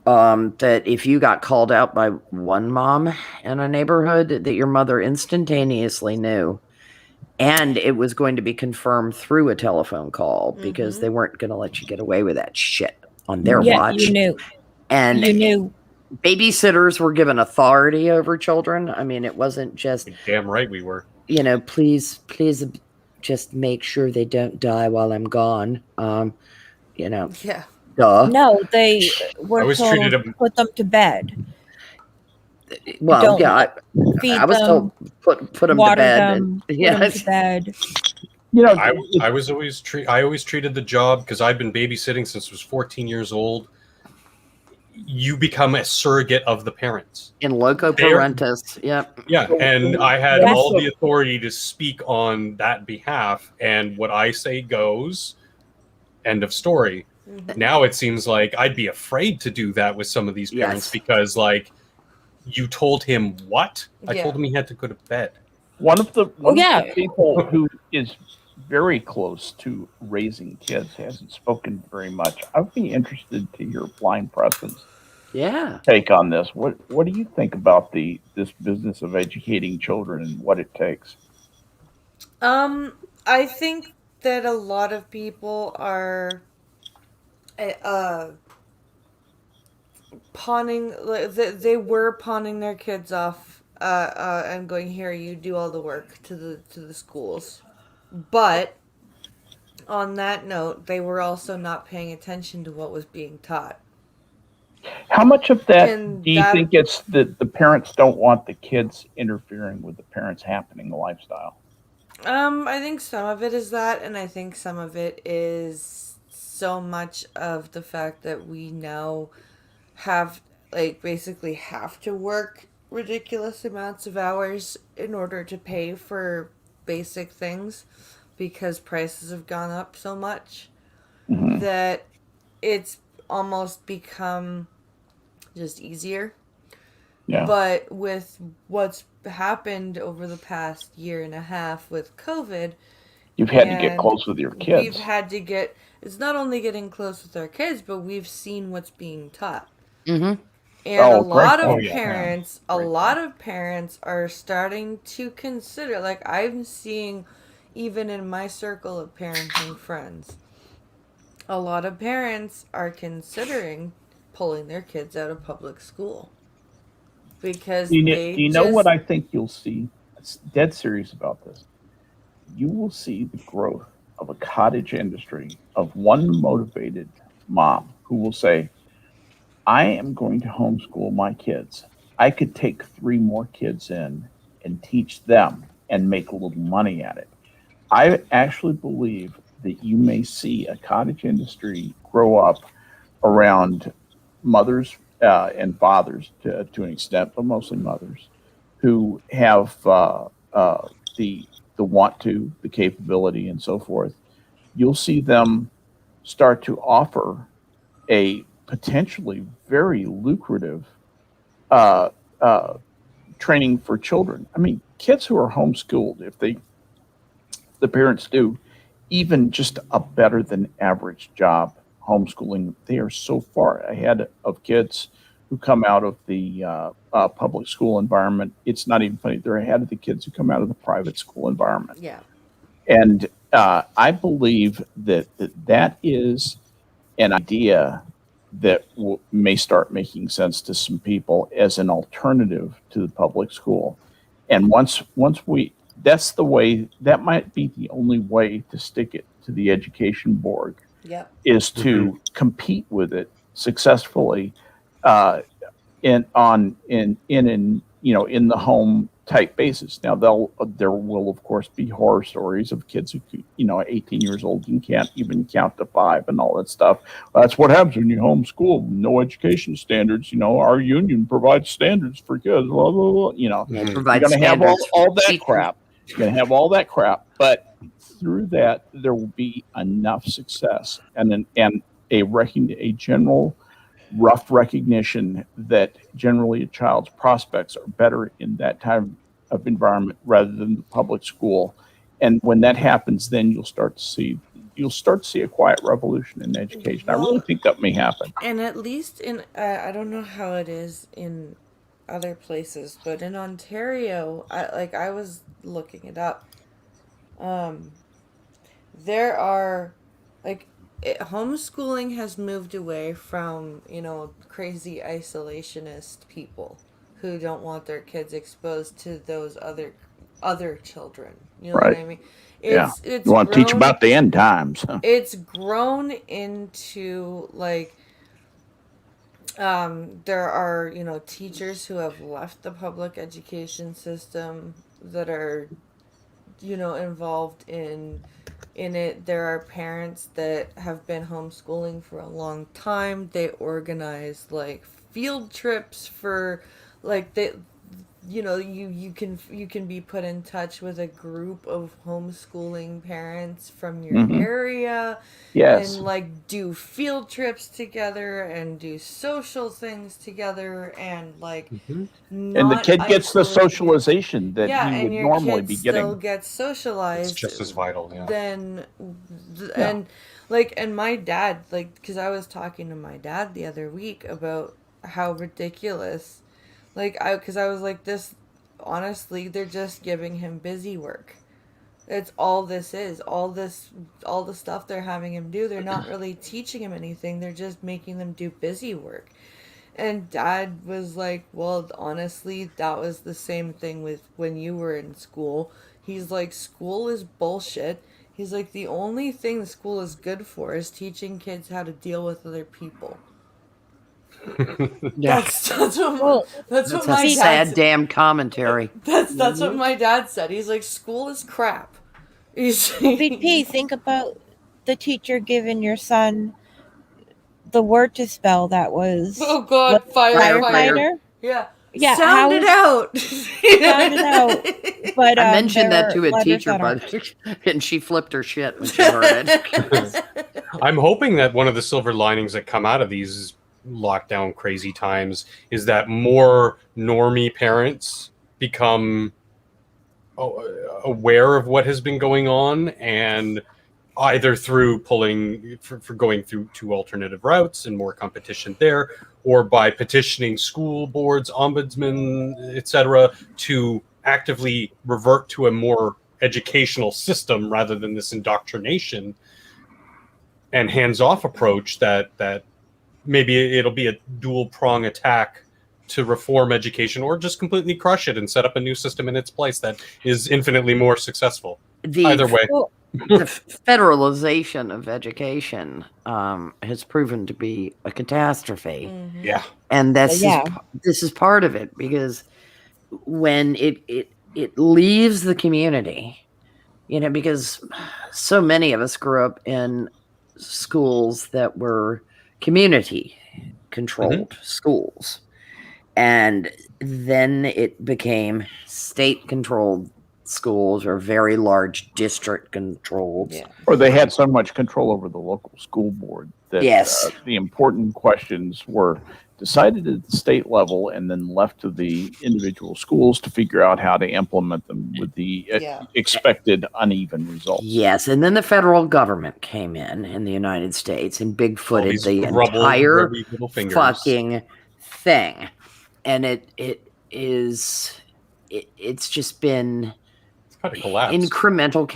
that if you got called out by one mom in a neighborhood, that your mother instantaneously knew. And it was going to be confirmed through a telephone call because they weren't going to let you get away with that shit on their watch. You knew. And you knew. Babysitters were given authority over children. I mean, it wasn't just... Damn right we were. Please just make sure they don't die while I'm gone. Yeah. Duh. No, they were told to put them to bed. Well, I was told put them to bed. Them to bed. I always treated the job, because I've been babysitting since I was 14 years old. You become a surrogate of the parents. In loco parentis, yep. Yeah, and I had all the authority to speak on that behalf, and what I say goes. End of story. Now it seems like I'd be afraid to do that with some of these parents because, like, you told him what? I told him he had to go to bed. One of the people who is very close to raising kids hasn't spoken very much. I'd be interested to hear Blind Preston's take on this. What do you think about this business of educating children and what it takes? I think that a lot of people are pawning. They were pawning their kids off and going, here, you do all the work to the schools. But on that note, they were also not paying attention to what was being taught. How much of that do you think it's that the parents don't want the kids interfering with the parents' happening lifestyle? I think some of it is that, and I think some of it is so much of the fact that we now basically have to work ridiculous amounts of hours in order to pay for basic things because prices have gone up so much that it's almost become just easier. Yeah. But with what's happened over the past year and a half with COVID, you've had to get close with your kids. We've had to it's not only getting close with our kids, but we've seen what's being taught. Mm-hmm. And a lot of parents are starting to consider, like I'm seeing even in my circle of parenting friends, a lot of parents are considering pulling their kids out of public school because You know what I think you'll see? It's dead serious about this. You will see the growth of a cottage industry of one motivated mom who will say, I am going to homeschool my kids. I could take 3 more kids in and teach them and make a little money at it. I actually believe that you may see a cottage industry grow up around mothers and fathers to an extent, but mostly mothers, who have the want to, the capability, and so forth. You'll see them start to offer a potentially very lucrative uh, uh, training for children. I mean, kids who are homeschooled, if the parents do even just a better than average job homeschooling, they are so far ahead of kids who come out of the public school environment. It's not even funny. They're ahead of the kids who come out of the private school environment. Yeah. And I believe that is an idea that may start making sense to some people as an alternative to the public school. And once that's the way, that might be the only way to stick it to the education board. Yep. Is to compete with it successfully in the home type basis. Now there will of course be horror stories of kids who 18 years old and can't even count to 5 and all that stuff. That's what happens when you homeschool. No education standards. Our union provides standards for kids. Blah, blah, blah. You're going to have all that crap. You're going to have all that crap, but through that there will be enough success and a general rough recognition that generally a child's prospects are better in that type of environment rather than the public school. And when that happens, then you'll start to see a quiet revolution in education. I really think that may happen. And at least in I don't know how it is in other places, but in Ontario, I was looking it up. There are homeschooling has moved away from crazy isolationist people who don't want their kids exposed to those other children. You know right. what I mean? It's you want to teach about the end times. Huh? It's grown into there are teachers who have left the public education system that are involved in it. There are parents that have been homeschooling for a long time. They organize field trips for you can be put in touch with a group of homeschooling parents from your area. Yes. And do field trips together and do social things together and and the kid gets the socialization that he would normally be getting. Still gets socialized. It's just as vital, yeah. And my dad, because I was talking to my dad the other week about how ridiculous, because I was like, this, honestly, they're just giving him busy work. It's all this is. All the stuff they're having him do, they're not really teaching him anything. They're just making them do busy work. And Dad was like, well, honestly, that was the same thing with when you were in school. He's like, school is bullshit. He's like, the only thing school is good for is teaching kids how to deal with other people. Yeah. That's what my dad sad said. Damn commentary. That's what my dad said. He's like, school is crap. VP, think about the teacher giving your son the word to spell that was oh god, firefighter. Yeah. Sound it out. Sound it out. But I mentioned that to a teacher, and she flipped her shit when she heard it. I'm hoping that one of the silver linings that come out of these lockdown crazy times is that more normie parents become aware of what has been going on, and either through pulling for going through to alternative routes and more competition there, or by petitioning school boards, ombudsmen, etc., to actively revert to a more educational system rather than this indoctrination. and hands-off approach that maybe it'll be a dual prong attack to reform education, or just completely crush it and set up a new system in its place that is infinitely more successful. Either way. The federalization of education has proven to be a catastrophe. Mm-hmm. Yeah. And this is part of it, because when it leaves the community, because so many of us grew up in schools that were community controlled schools, and then it became state controlled schools or very large district controlled. Yeah. Or they had so much control over the local school board that the important questions were decided at the state level and then left to the individual schools to figure out how to implement them with the expected uneven results. Yes, and then the federal government came in the United States and bigfooted the entire fucking thing. And it's just been incremental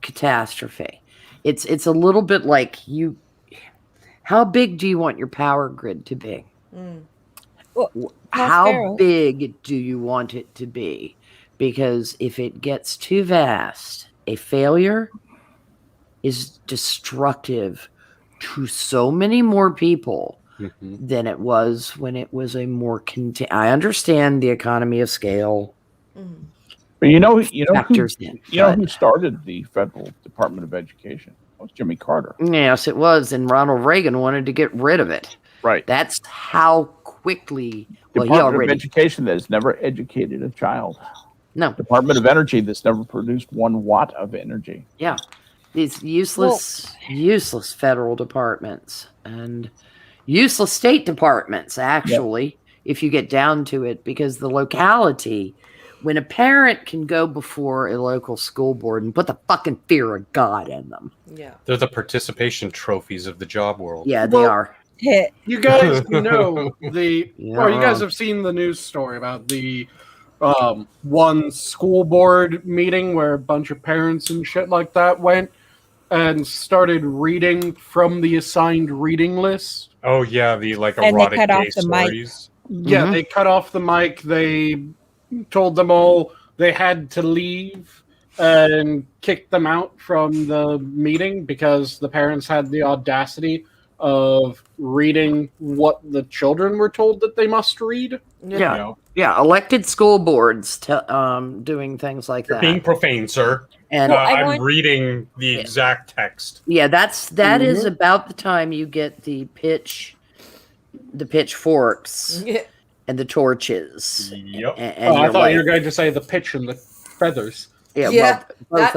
catastrophe. It's a little bit like how big do you want your power grid to be? Well, how big do you want it to be? Because if it gets too vast, a failure is destructive to so many more people than it was when it was a more I understand the economy of scale. But you know who started the Federal Department of Education? It was Jimmy Carter. Yes, it was, and Ronald Reagan wanted to get rid of it. Right. That's how quickly. Department of Education that has never educated a child. No. Department of Energy that's never produced 1 watt of energy. Yeah. These useless federal departments and useless state departments, actually, if you get down to it, because the locality, when a parent can go before a local school board and put the fucking fear of God in them. Yeah. They're the participation trophies of the job world. Yeah, they are. You guys know you guys have seen the news story about the one school board meeting where a bunch of parents and shit like that went and started reading from the assigned reading list. Oh yeah, the erotic and they cut gay off the stories. mic. Yeah, they cut off the mic. They told them all they had to leave and kicked them out from the meeting because the parents had the audacity of reading what the children were told that they must read. Yeah, elected school boards doing things like You're that. being profane, sir. And I'm reading the exact text. Yeah, that is about the time you get the pitchforks and the torches. Yep. And I thought you were going to say the pitch and the feathers. Yeah, both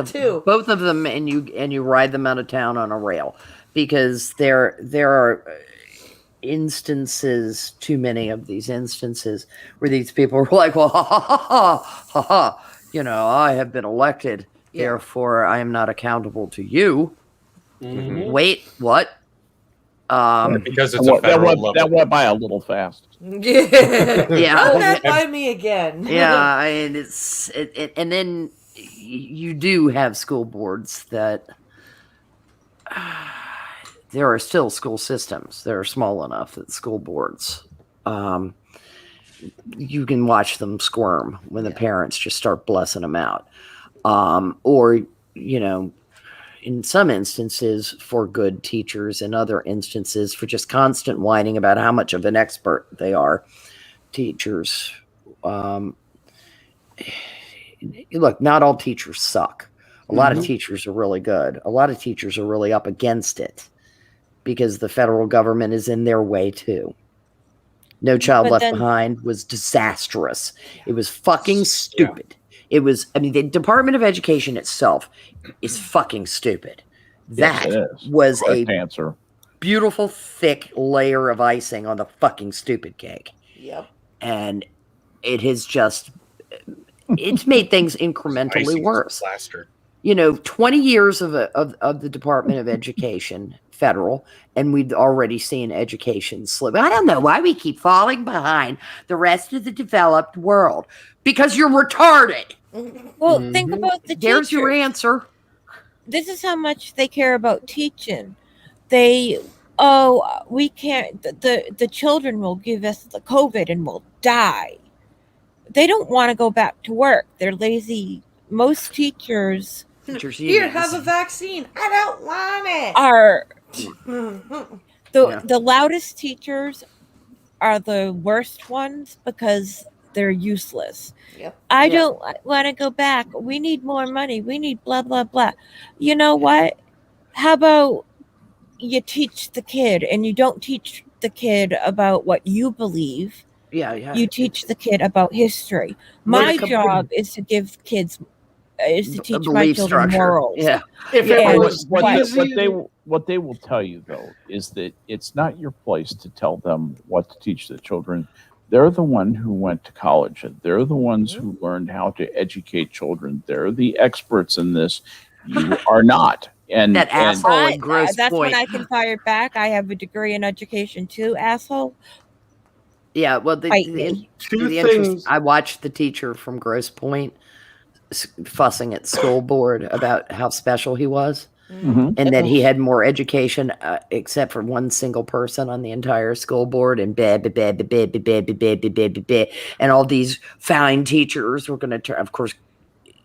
of them, and you ride them out of town on a rail, because there are instances, too many of these instances, where these people are like, well, ha, I have been elected, therefore I am not accountable to you. Wait, what? Because it's a federal level. That went by a little fast. Yeah. Oh, that by me again. Yeah, and and then you do have school boards that there are still school systems that are small enough that school boards, you can watch them squirm when the parents just start blessing them out. Or, in some instances for good teachers, and other instances for just constant whining about how much of an expert they are. Teachers, look, not all teachers suck. A lot of teachers are really good. A lot of teachers are really up against it because the federal government is in their way too. No Child Left Behind was disastrous. It was fucking stupid. It was, the Department of Education itself is fucking stupid. That was a beautiful, thick layer of icing on the fucking stupid cake. Yep. And it has just, it's made things incrementally worse. 20 years of the Department of Education, federal, and we've already seen education slip. I don't know why we keep falling behind the rest of the developed world. Because you're retarded. Well, think about the teachers. There's your answer. This is how much they care about teaching. we can't, the children will give us the COVID and we'll die. They don't want to go back to work. They're lazy. Most teachers Here, have a vaccine. I don't want it. are Yeah. the loudest teachers are the worst ones because they're useless. Yep. I don't want to go back. We need more money. We need blah, blah, blah. You know what? How about you teach the kid and you don't teach the kid about what you believe. Yeah. You teach the kid about history. My job is to give kids, is to teach my children morals. Yeah. If Yeah. it was easy, What they will tell you, though, is that it's not your place to tell them what to teach the children. They're the one who went to college. They're the ones who learned how to educate children. They're the experts in this. You are not. And That asshole and gross That's point. when I can fire back. I have a degree in education too, asshole. Yeah, well, Fight me. Two the interest, things. I watched the teacher from Grosse Pointe fussing at school board about how special he was, and that he had more education, except for one single person on the entire school board, and and all these fine teachers were going to turn. Of course,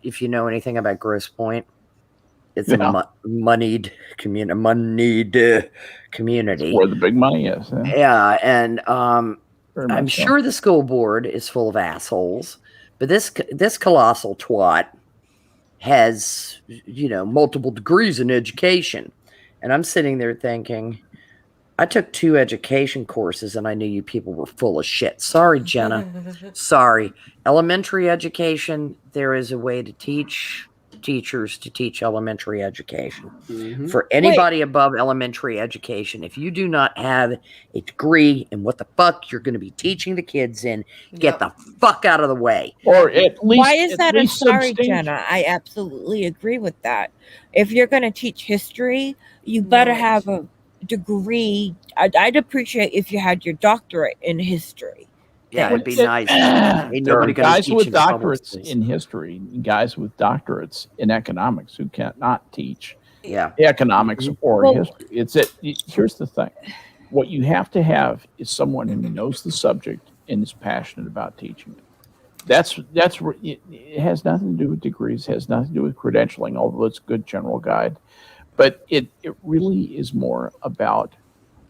if you know anything about Grosse Pointe, it's a moneyed community. where the big money is. Yeah, and Very much I'm so. sure the school board is full of assholes, but this colossal twat has, multiple degrees in education. And I'm sitting there thinking, I took 2 education courses and I knew you people were full of shit. Sorry, Jenna. Sorry. Elementary education, there is a way to teach teachers to teach elementary education. For anybody above elementary education, if you do not have a degree in what the fuck you're going to be teaching the kids in, get the fuck out of the way. Or at least, Why is that a sorry, substantial. Jenna? I absolutely agree with that. If you're going to teach history, you better have a degree. I'd appreciate if you had your doctorate in history. Yeah, it'd be nice. Ain't There are nobody gonna guys teach with in public doctorates schools. in history, guys with doctorates in economics who cannot teach Yeah. economics or Well- history. Here's the thing. What you have to have is someone who knows the subject and is passionate about teaching it. That's where it has nothing to do with degrees, has nothing to do with credentialing, although it's a good general guide. But it really is more about,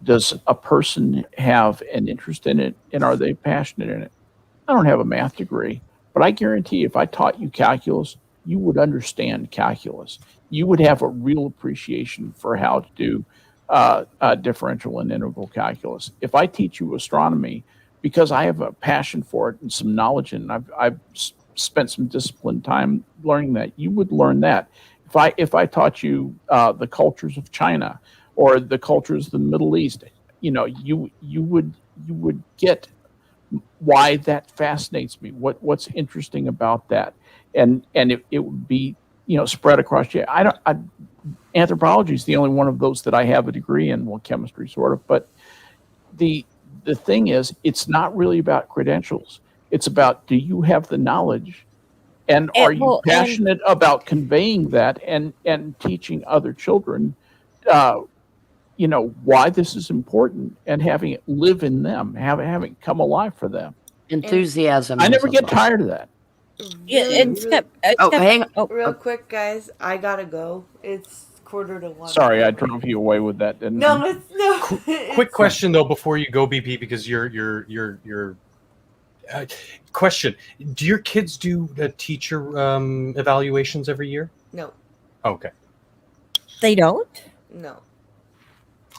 does a person have an interest in it, and are they passionate in it? I don't have a math degree, but I guarantee if I taught you calculus, you would understand calculus. You would have a real appreciation for how to do differential and integral calculus. If I teach you astronomy, because I have a passion for it and some knowledge, and I've spent some disciplined time learning that, you would learn that. If I taught you the cultures of China or the cultures of the Middle East, you would get why that fascinates me. What's interesting about that, and it would be spread across. Anthropology is the only one of those that I have a degree in. Well, chemistry sort of, but the thing is, it's not really about credentials. It's about, do you have the knowledge, and are you passionate about conveying that and teaching other children why this is important, and having it live in them, having it come alive for them. Enthusiasm. I never get tired of that. And Skep. Hang on. Real quick, guys, I gotta go. It's 1:45. Sorry, I drove you away with that, didn't I? No, no. Quick question though before you go, BP, because your question: do your kids do teacher evaluations every year? No, Okay, They don't? no.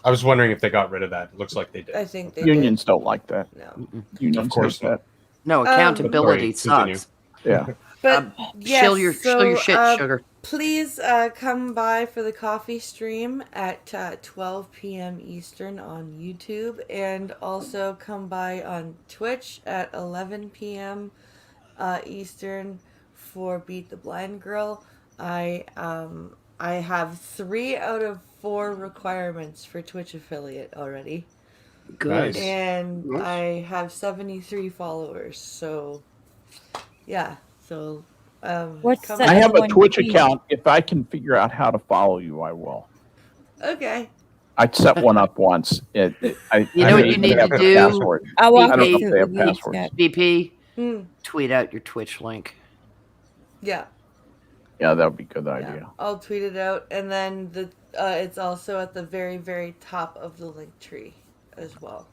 I was wondering if they got rid of that. It looks like they did. I think they Unions don't like that. did. No. Unions Of course hate that. No, accountability Sorry, sucks. Yeah. But yes, Shill your shit, sugar. Please come by for the coffee stream at 12 p.m. Eastern on YouTube, and also come by on Twitch at 11 p.m. Eastern for Beat the Blind Girl. I have 3 out of 4 requirements for Twitch affiliate already, Good. Nice. and I have 73 followers. So, yeah. So, What's come that? I have a one Twitch key. account. If I can figure out how to follow you, I will. Okay. I set one up once. You know what you need to do? Password. I'll walk I don't you know if through they the have weeds, passwords. Skep. BP, Hmm. tweet out your Twitch link. Yeah. Yeah, that would be a good Yeah, idea. I'll tweet it out, and then it's also at the very, very top of the link tree as well.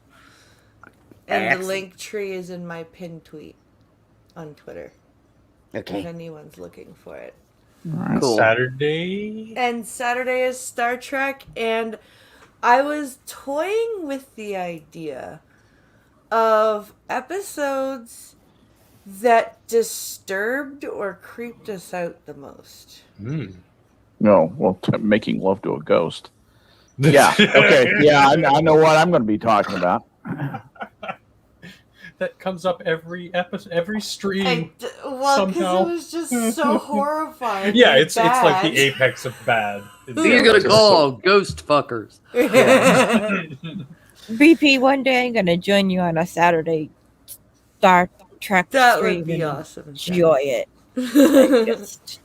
And the Excellent. link tree is in my pinned tweet on Twitter. If Okay. anyone's looking for it. All right. Cool. Saturday. And Saturday is Star Trek, and I was toying with the idea of episodes that disturbed or creeped us out the most. No, well, making love to a ghost. Yeah. Okay. Yeah, I know what I'm going to be talking about. That comes up every episode, every stream. Well, because somehow. it was just so horrifying. Yeah, and it's like bad. the apex of bad. Who you gonna call? Ghost fuckers. BP, one day I'm gonna join you on a Saturday Star Trek That stream would be and awesome. enjoy it. Just-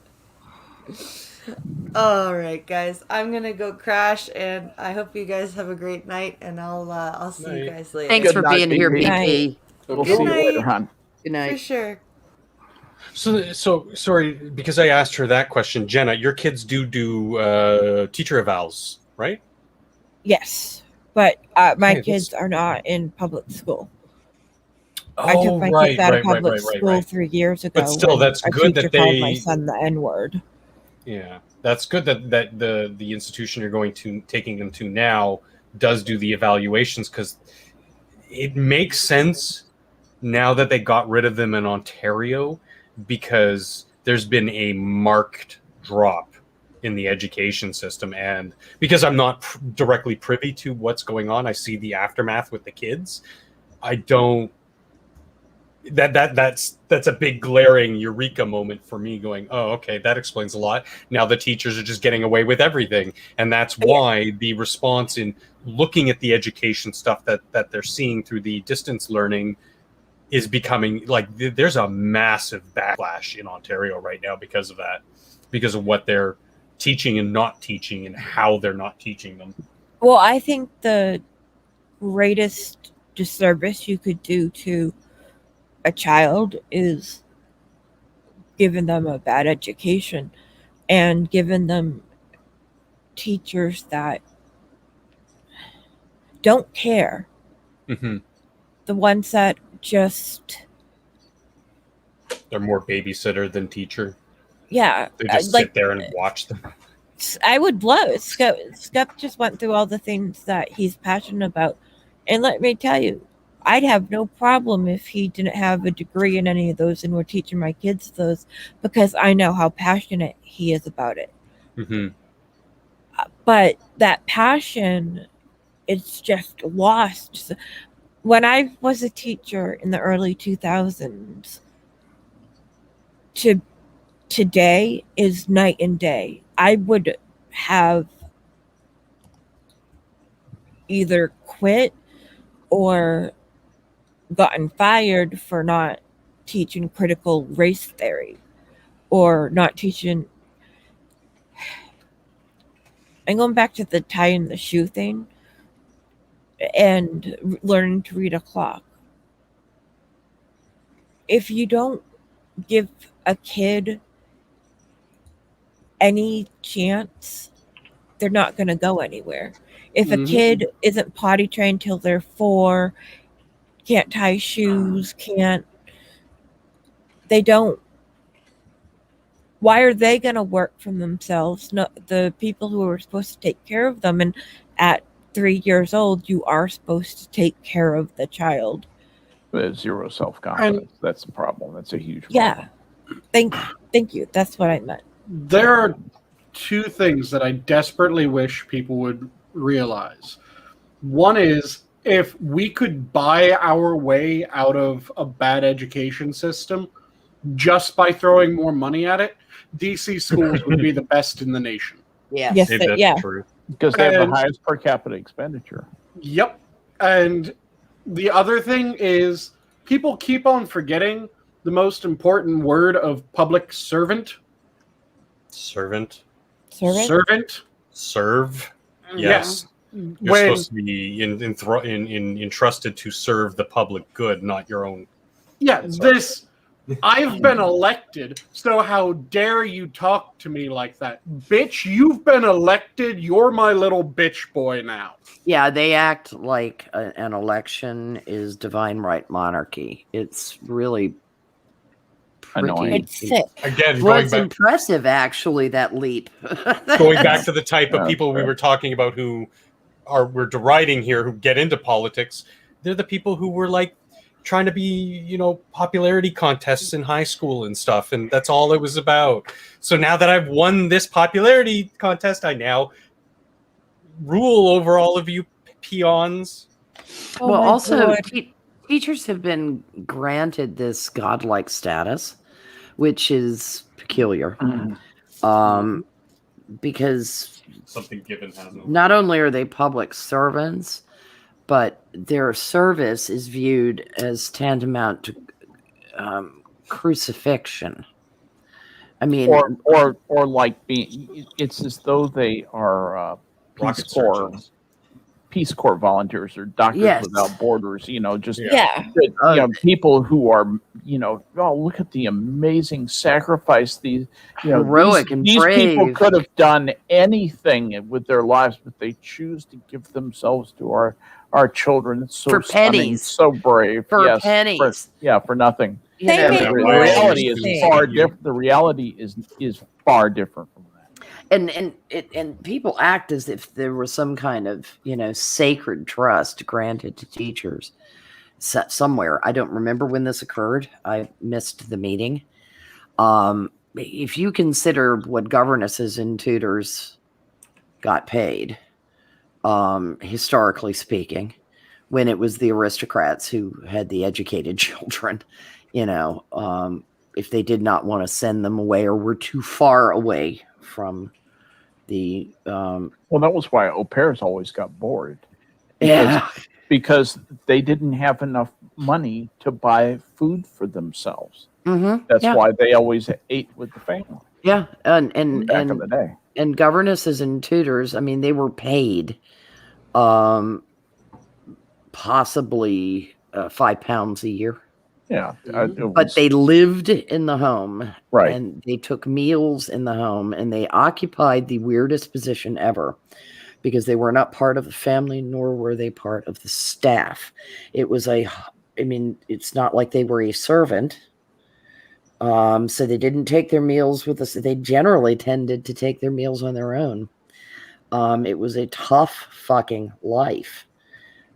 All right, guys. I'm gonna go crash, and I hope you guys have a great night. And I'll see you Night. guys later. Thanks Good for night, being here, BP. BP. We'll Good see you later, night. hon. Good For night. sure. So sorry because I asked her that question, Jenna. Your kids do teacher evals, right? yes, but my Okay, kids are not in public school. Oh, I took my kids out of public school 3 years ago. But still, when that's a good teacher that called my they- son the N-word. Yeah, that's good that the institution you're taking them to now does do the evaluations, because it makes sense now that they got rid of them in Ontario, because there's been a marked drop in the education system. And because I'm not directly privy to what's going on, I see the aftermath with the kids. I don't. That's a big glaring eureka moment for me, going, oh, okay, that explains a lot. Now the teachers are just getting away with everything, and that's why the response in looking at the education stuff that they're seeing through the distance learning is becoming like, there's a massive backlash in Ontario right now because of that, because of what they're teaching and not teaching and how they're not teaching them. Well, I think the greatest disservice you could do to a child is giving them a bad education and giving them teachers that don't care. Mm-hmm. The ones that just, They're more babysitter than teacher. yeah, They just like, sit there and watch them. I would love it. Skep just went through all the things that he's passionate about. And let me tell you, I'd have no problem if he didn't have a degree in any of those and were teaching my kids those, because I know how passionate he is about it. Mm-hmm. But that passion, it's just lost. When I was a teacher in the early 2000s, to today is night and day. I would have either quit or gotten fired for not teaching critical race theory or not teaching. And going back to the tie in the shoe thing and learning to read a clock. If you don't give a kid any chance, they're not going to go anywhere. If a kid isn't potty trained till they're 4, can't tie shoes, why are they going to work for themselves? No, the people who are supposed to take care of them, and at 3 years old, you are supposed to take care of the child. But zero self-confidence. That's the problem. That's a huge problem. Yeah. Thank you. That's what I meant. There are 2 things that I desperately wish people would realize. One is, if we could buy our way out of a bad education system just by throwing more money at it, DC schools would be the best in the nation. Yeah. Yes, That's yeah. true. Because they have And- the highest per capita expenditure. Yep. And the other thing is, people keep on forgetting the most important word of public servant. Servant. Servant? Servant. Serve. Yeah. Yes. You're when supposed to be entrusted to serve the public good, not your own. I've been elected, so how dare you talk to me like that? Bitch, you've been elected, you're my little bitch boy now. Yeah, they act like an election is divine right monarchy. It's really Annoying. It's sick. Again, Well, going it's back, impressive, actually, that leap. going back to the type of Oh, people we sure. were talking about who we're deriding here, who get into politics. They're the people who were like trying to be, popularity contests in high school and stuff, and that's all it was about. So now that I've won this popularity contest, I now rule over all of you peons. Oh Well, my also, God. teachers have been granted this godlike status, which is peculiar. Because Something given has no. not only are they public servants, but their service is viewed as tantamount to crucifixion. I mean, or like being, it's as though they are Rocket surgeons. Peace Corps volunteers or Doctors Yes. Without Borders, just Yeah. people who are, look at the amazing sacrifice these, heroic and these people brave. could have done anything with their lives, but they choose to give themselves to our children. It's so For stunning, pennies. so brave. For Yes, pennies. for nothing. You They know, make The more reality is interesting. far different. The reality is far different from that. and people act as if there was some kind of sacred trust granted to teachers somewhere. I don't remember when this occurred. I missed the meeting. If you consider what governesses and tutors got paid, historically speaking, when it was the aristocrats who had the educated children, if they did not want to send them away or were too far away from the Well, that was why au pairs always got bored. Because they didn't have enough money to buy food for themselves. That's why they always ate with the family. Yeah, Back in the day. And governesses and tutors, I mean, they were paid possibly £5 a year. Yeah. But they lived in the home. Right. And they took meals in the home, and they occupied the weirdest position ever because they were not part of the family, nor were they part of the staff. It was it's not like they were a servant. So they didn't take their meals with us. They generally tended to take their meals on their own. It was a tough fucking life.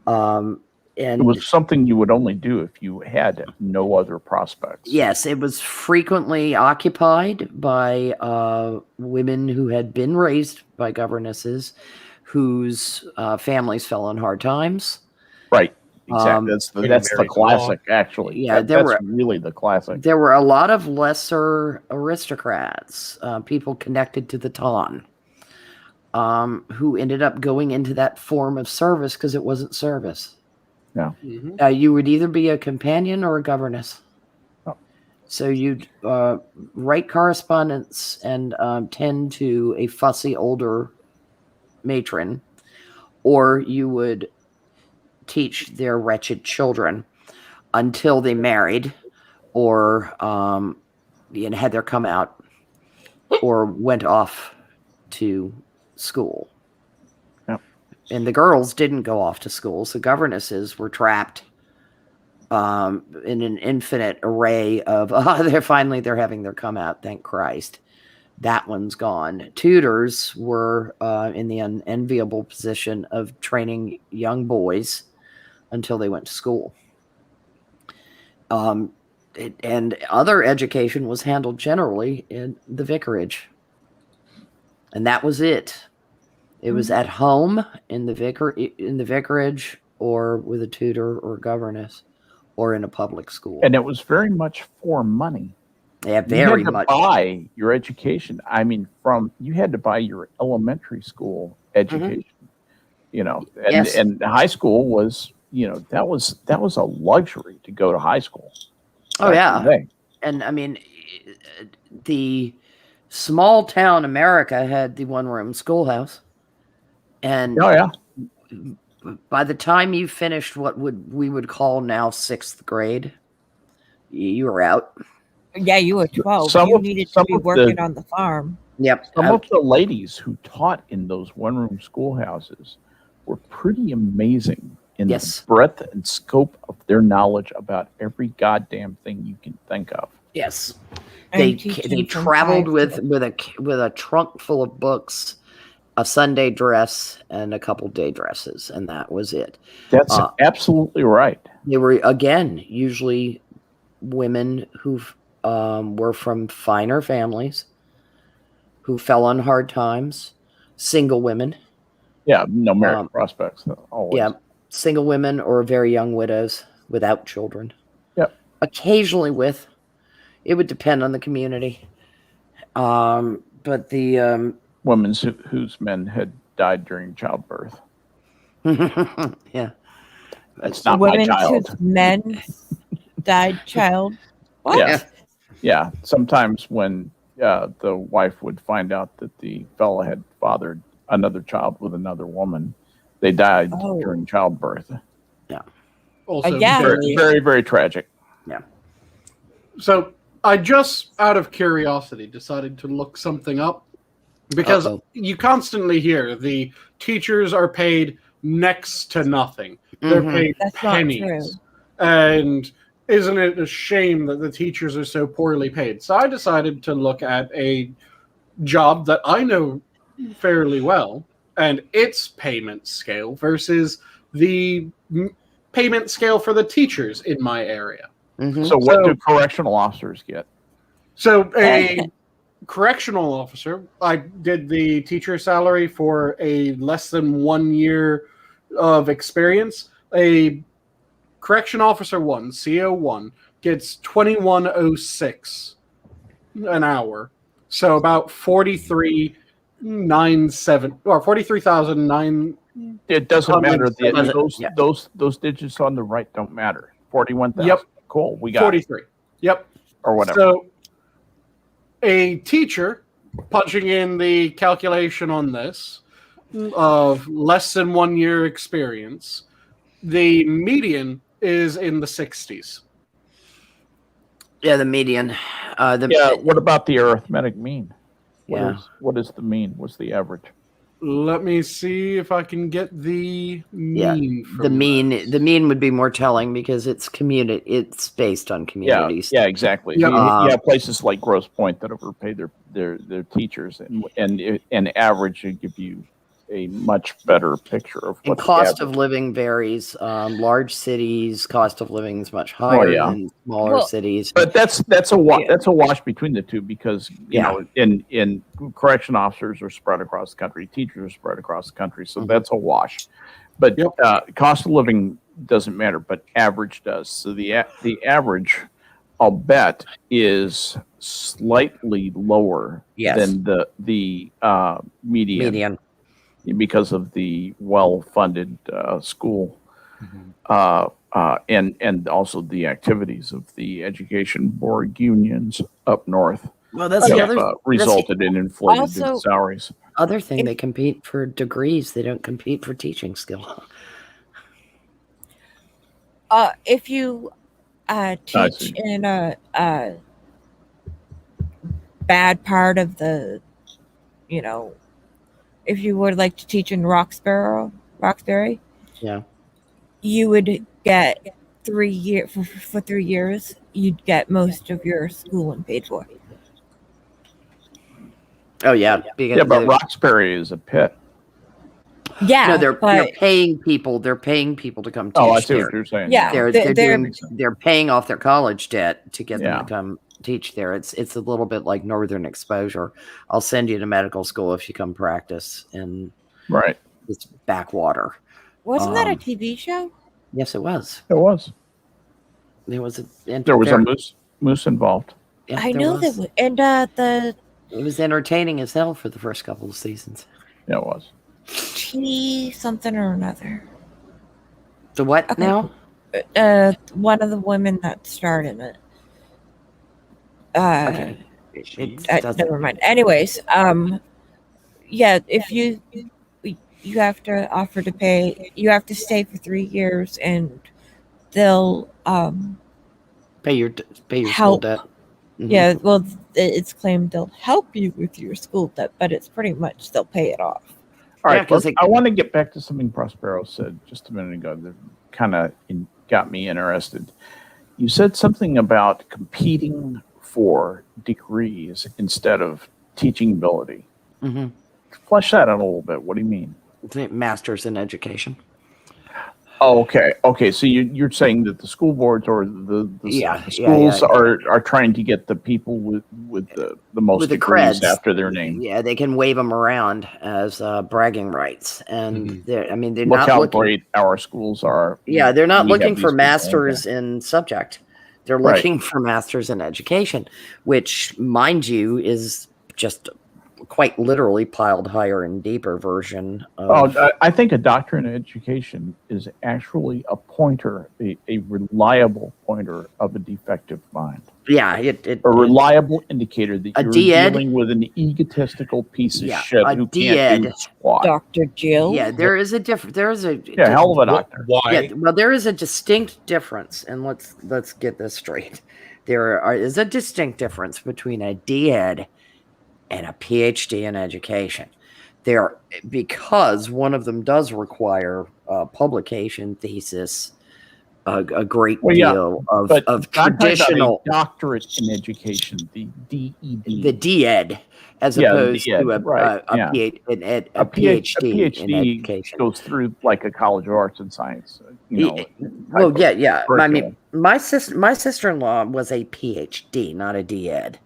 And it was something you would only do if you had no other prospects. Yes, it was frequently occupied by women who had been raised by governesses whose families fell on hard times. Right. Exactly. That's the classic, actually. Yeah, that's really the classic. There were a lot of lesser aristocrats, people connected to the Ton, who ended up going into that form of service because it wasn't service. Yeah. You would either be a companion or a governess. Oh. So you'd write correspondence and tend to a fussy older matron, or you would teach their wretched children until they married or had their come out or went off to school. And the girls didn't go off to school, so governesses were trapped in an infinite array of, they're having their come out, thank Christ. That one's gone. Tutors were in the unenviable position of training young boys until they went to school. And other education was handled generally in the vicarage. And that was it. It was at home in the vicarage, or with a tutor or governess, or in a public school. And it was very much for money. Yeah, very you had much. To buy your education. I mean, you had to buy your elementary school education. Yes. And high school was, that was a luxury to go to high school. Oh yeah, and I mean, the small town America had the one-room schoolhouse. And by the time you finished what we would call now 6th grade, you were out. Yeah, you were 12. Some You of- needed to some be of working the- on the farm. Yep. Some out. of the ladies who taught in those one-room schoolhouses were pretty amazing in Yes. the breadth and scope of their knowledge about every goddamn thing you can think of. Yes. And They teaching from traveled 5 to- with a trunk full of books, a Sunday dress, and a couple day dresses, and that was it. That's absolutely right. They were, again, usually women who were from finer families, who fell on hard times, single women. Yeah, no merit prospects. Always. Yeah, single women or very young widows without children. Yep. Occasionally with. It would depend on the community. But the Women whose men had died during childbirth. yeah. That's not my women child. whose men died child. What? Yeah. Yeah. Sometimes when the wife would find out that the fella had fathered another child with another woman, they died during childbirth. Also, Yeah. Very, very, very tragic. So I just, out of curiosity, decided to look something up because you constantly hear the teachers are paid next to nothing. They're paid That's not true. pennies. And isn't it a shame that the teachers are so poorly paid? So I decided to look at a job that I know fairly well and its payment scale versus the payment scale for the teachers in my area. So what do correctional officers get? So a correctional officer, I did the teacher salary for a less than 1 year of experience. A correction officer 1, CO1, gets $21.06 an hour. So about 43,970 or 43,009. It doesn't matter. Yeah. Those digits on the right don't matter. 41,000. Yep. Cool. We got 43. Yep. or whatever. So a teacher punching in the calculation on this of less than 1 year experience, the median is in the 60s. Yeah, the median. What about the arithmetic mean? Yeah. What is the mean? What's the average? Let me see if I can get the mean. The mean would be more telling because it's based on communities. Yeah, exactly. Yep. You have places like Grosse Pointe that overpay their teachers, and average should give you a much better picture of what And cost of living varies. Large cities, cost of living is much higher than smaller cities. But that's a wash between the two because you know in correction officers are spread across the country, teachers are spread across the country, so that's a wash. But cost of living doesn't matter, but average does. So the average, I'll bet, is slightly lower than the median. Because of the well-funded school, and also the activities of the education board unions up north. Well, that's resulted in inflated Also- salaries. Other thing. They compete for degrees. They don't compete for teaching skill. If you teach in a bad part of the, if you would like to teach in Roxbury, you would get 3 years for 3 years. You'd get most of your schooling paid for. Oh yeah, But Roxbury is a pit. Yeah, no, they're paying people. They're paying people to come teach. Oh, I see what you're saying. Yeah, they're paying off their college debt to get them to come teach there. It's a little bit like Northern Exposure. I'll send you to medical school if you come practice in this backwater. Wasn't that a TV show? Yes, it was. It was. There was a moose involved. Yeah, I know was. that, and it was entertaining as hell for the first couple of seasons. Yeah, it was. T something or another. The what now? One of the women that starred in it. Okay. Never mind. Anyways, if you you have to offer to pay. You have to stay for 3 years, and they'll Pay your school help. debt. Mhm. Yeah, well, it's claimed they'll help you with your school debt, but it's pretty much they'll pay it off. All Yeah, right, 'cause I want to get back to something Prospero said just a minute ago that kind of got me interested. You said something about competing for degrees instead of teaching ability. Mm-hmm. Flesh that out a little bit. What do you mean? Masters in education. Oh, okay. Okay, so you're saying that the school boards or the schools are trying to get the people with the most With the degrees creds after their name. Yeah, they can wave them around as bragging rights, and they're Look not how looking. great our schools are. Yeah, they're not We have looking these for people. masters in subject. They're Right. looking for masters in education, which, mind you, is just quite literally piled higher and deeper version of. I think a doctorate in education is actually a pointer, a reliable pointer of a defective mind. Yeah, A reliable indicator that A you're DEd? dealing with an egotistical piece of Yeah, shit a who can't do DEd. squat. Dr. Jill. Yeah, there is a different. There is a Hell of a doctor. Why? Yeah, well, there is a distinct difference, and let's get this straight. There is a distinct difference between a DEd and a PhD in education. Because one of them does require publication, thesis, a great deal of traditional doctorate in education, the DED, the DEd, as opposed to a PhD in education. Goes through like a college of arts and science. Well, yeah. I mean, curriculum. my sister-in-law was a PhD, not a DEd.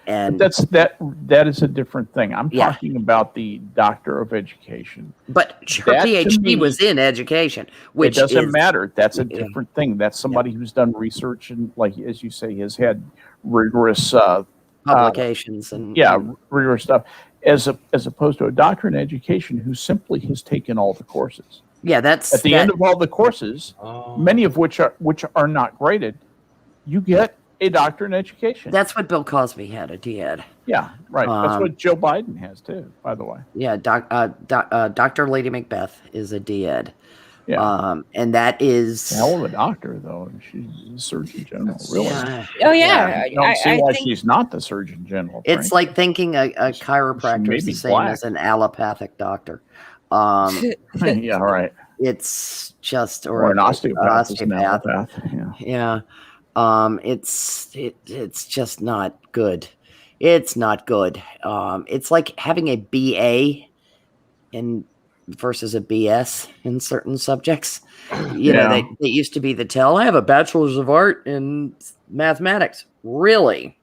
And But that is a different thing. I'm talking about the doctor of education. But her PhD was in education, which it doesn't matter. That's a different thing. That's somebody who's done research and, like as you say, has had rigorous publications and rigorous stuff, as opposed to a doctor in education who simply has taken all the courses. Yeah, that's at the end of all the courses, many of which are not graded. You get a doctor in education. That's what Bill Cosby had, a DEd. Yeah, right. That's what Joe Biden has too, by the way. Yeah, Dr. Lady Macbeth is a DEd. Yeah. And that is hell of a doctor, though. She's the Surgeon General, really. Oh yeah. I don't see why she's not the Surgeon General. It's like thinking a chiropractor is the same as an allopathic doctor. Yeah, right. It's just or an osteopath. Is an allopath. Yeah. It's just not good. It's not good. It's like having a BA versus a BS in certain subjects. You know, they used to be the tell. I have a bachelor's of art in mathematics. Really?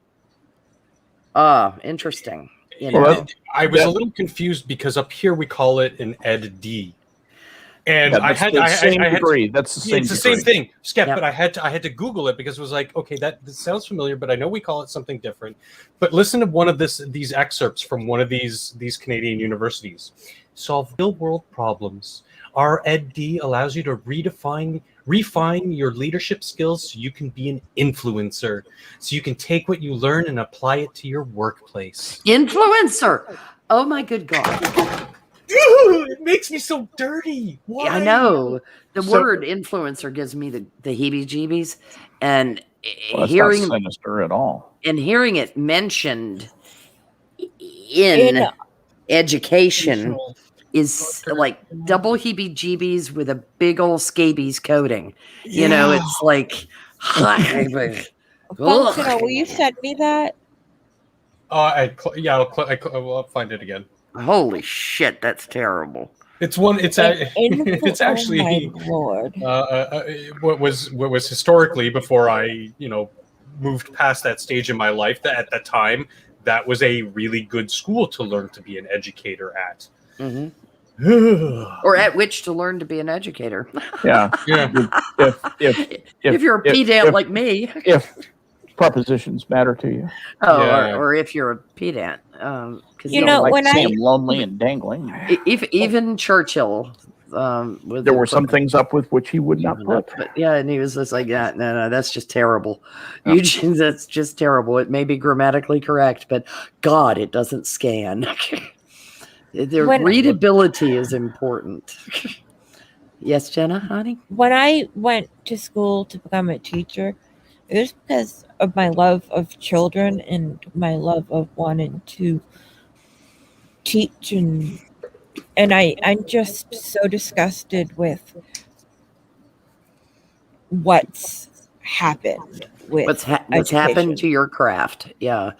Interesting. You know, I was a little confused because up here we call it an Ed.D. And that's the same degree. That's the same. It's the same thing, Skep. But I had to Google it because it was like, okay, this sounds familiar, but I know we call it something different. But listen to one of these excerpts from one of these Canadian universities. Solve real-world problems. Our Ed.D. allows you to refine your leadership skills so you can be an influencer. So you can take what you learn and apply it to your workplace. Influencer. Oh my good God. Dude, it makes me so dirty. Why? Yeah, I know. The word influencer gives me the heebie-jeebies, and hearing not sinister at all. And hearing it mentioned in education is like double heebie-jeebies with a big old scabies coating. You know, it's like, Functional, will you send me that? I'll find it again. Holy shit, that's terrible. It's actually Lord. What was historically, before I moved past that stage in my life, that at that time that was a really good school to learn to be an educator at. Mm-hmm. Or at which to learn to be an educator. Yeah. If you're a pedant like me. If propositions matter to you. Or if you're a pedant. When I'm lonely and dangling. Even Churchill. There were some things up with which he would not put. But and he was just like, no, that's just terrible. Eugene, that's just terrible. It may be grammatically correct, but God, it doesn't scan. Their When- readability is important. Yes, Jenna, honey? When I went to school to become a teacher, it was because of my love of children and my love of wanting to teach, and I'm just so disgusted with what's happened with What's happened education. to your craft? Yeah.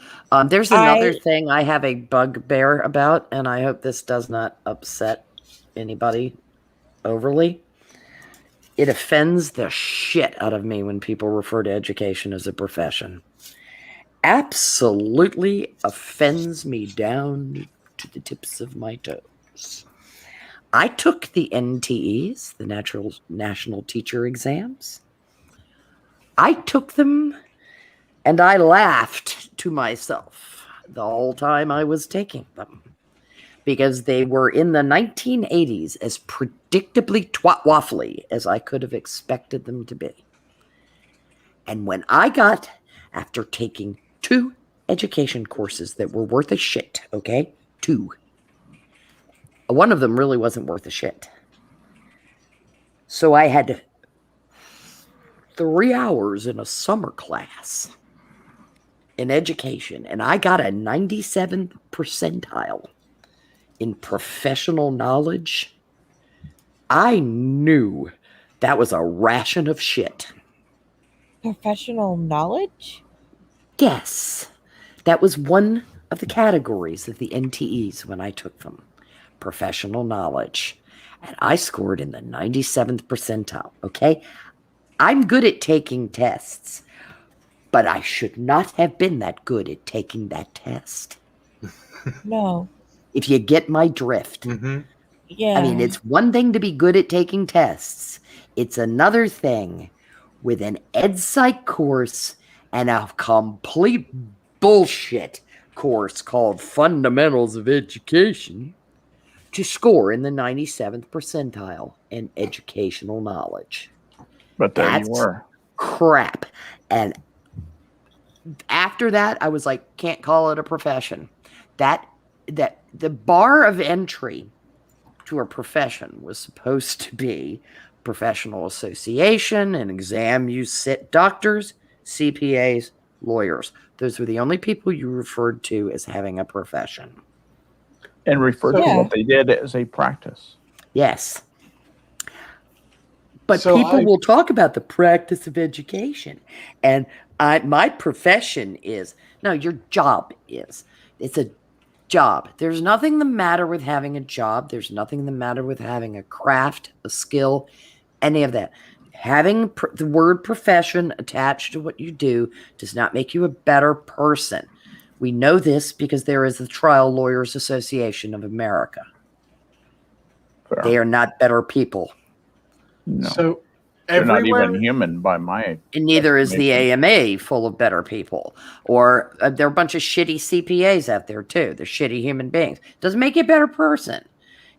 There's another thing I have a bugbear about, and I hope this does not upset anybody overly. It offends the shit out of me when people refer to education as a profession. Absolutely offends me down to the tips of my toes. I took the NTEs, the National Teacher Exams. I took them and I laughed to myself the whole time I was taking them, because they were in the 1980s as predictably twat-waffly as I could have expected them to be. And when I got, after taking 2 education courses that were worth a shit, okay? 2. One of them really wasn't worth a shit. So I had 3 hours in a summer class in education, and I got a 97th percentile in professional knowledge. I knew that was a ration of shit. Professional knowledge? Yes, that was one of the categories of the NTEs when I took them. Professional knowledge. And I scored in the 97th percentile, okay? I'm good at taking tests, but I should not have been that good at taking that test. No. If you get my drift. Mm-hmm. Yeah. I mean, it's one thing to be good at taking tests. It's another thing with an EdPsych course and a complete bullshit course called Fundamentals of Education to score in the 97th percentile in educational knowledge. But there That's you were. crap. And after that, I was like, can't call it a profession. That the bar of entry to a profession was supposed to be professional association, an exam you sit doctors, CPAs, lawyers. Those were the only people you referred to as having a profession. And referred to Yeah. what they did as a practice. Yes. But So people will talk about the practice of education. And my profession is, no, your job is. It's a job. There's nothing the matter with having a job. There's nothing the matter with having a craft, a skill, any of that. Having the word profession attached to what you do does not make you a better person. We know this because there is the Trial Lawyers Association of America. Fair. They are not better people. No. So They're not everywhere, even human by my. And neither is the AMA full of better people. Or there are a bunch of shitty CPAs out there too. They're shitty human beings. Doesn't make you a better person.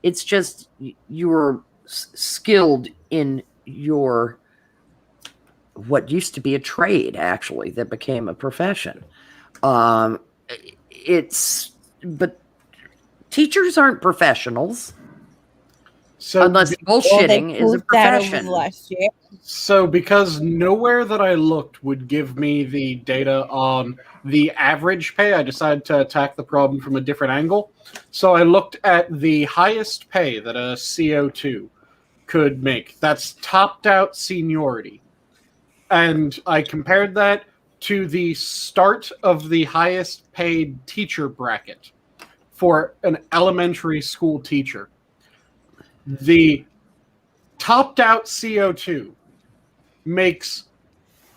It's just you're skilled in your what used to be a trade, actually, that became a profession. But teachers aren't professionals. so Unless bullshitting is a proved that over profession. the last year. So, because nowhere that I looked would give me the data on the average pay, I decided to attack the problem from a different angle. So, I looked at the highest pay that a CO2 could make. That's topped out seniority. And I compared that to the start of the highest paid teacher bracket for an elementary school teacher. The topped out CO2 makes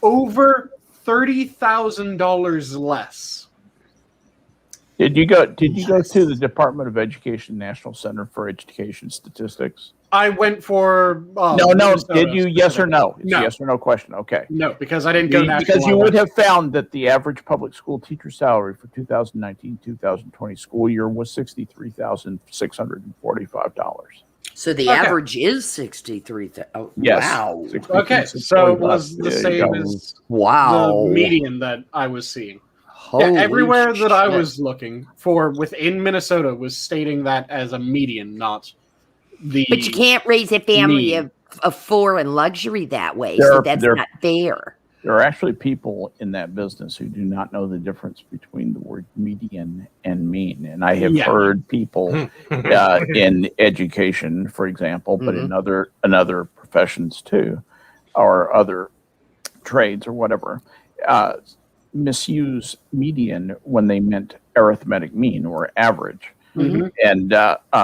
over $30,000 less. Did you go to the Department of Education National Center for Education Statistics? I went for No. Minnesota. Did you? Yes or no? It's No. a yes or no question. Okay. No, because I didn't go national. Because you level. would have found that the average public school teacher salary for 2019-2020 school year was $63,645. So the Okay. average is 63,000. Oh, Yes. wow. Okay, so it was the There you same go. as Wow. the median that I was seeing. Holy everywhere that I shit. was looking for within Minnesota was stating that as a median, not the. But you can't raise a family mean. of 4 in luxury that way, There so are- that's there- not fair. There are actually people in that business who do not know the difference between the word median and mean. And I have heard people in education, for example, but in other professions too, or other trades or whatever, misuse median when they meant arithmetic mean or average. And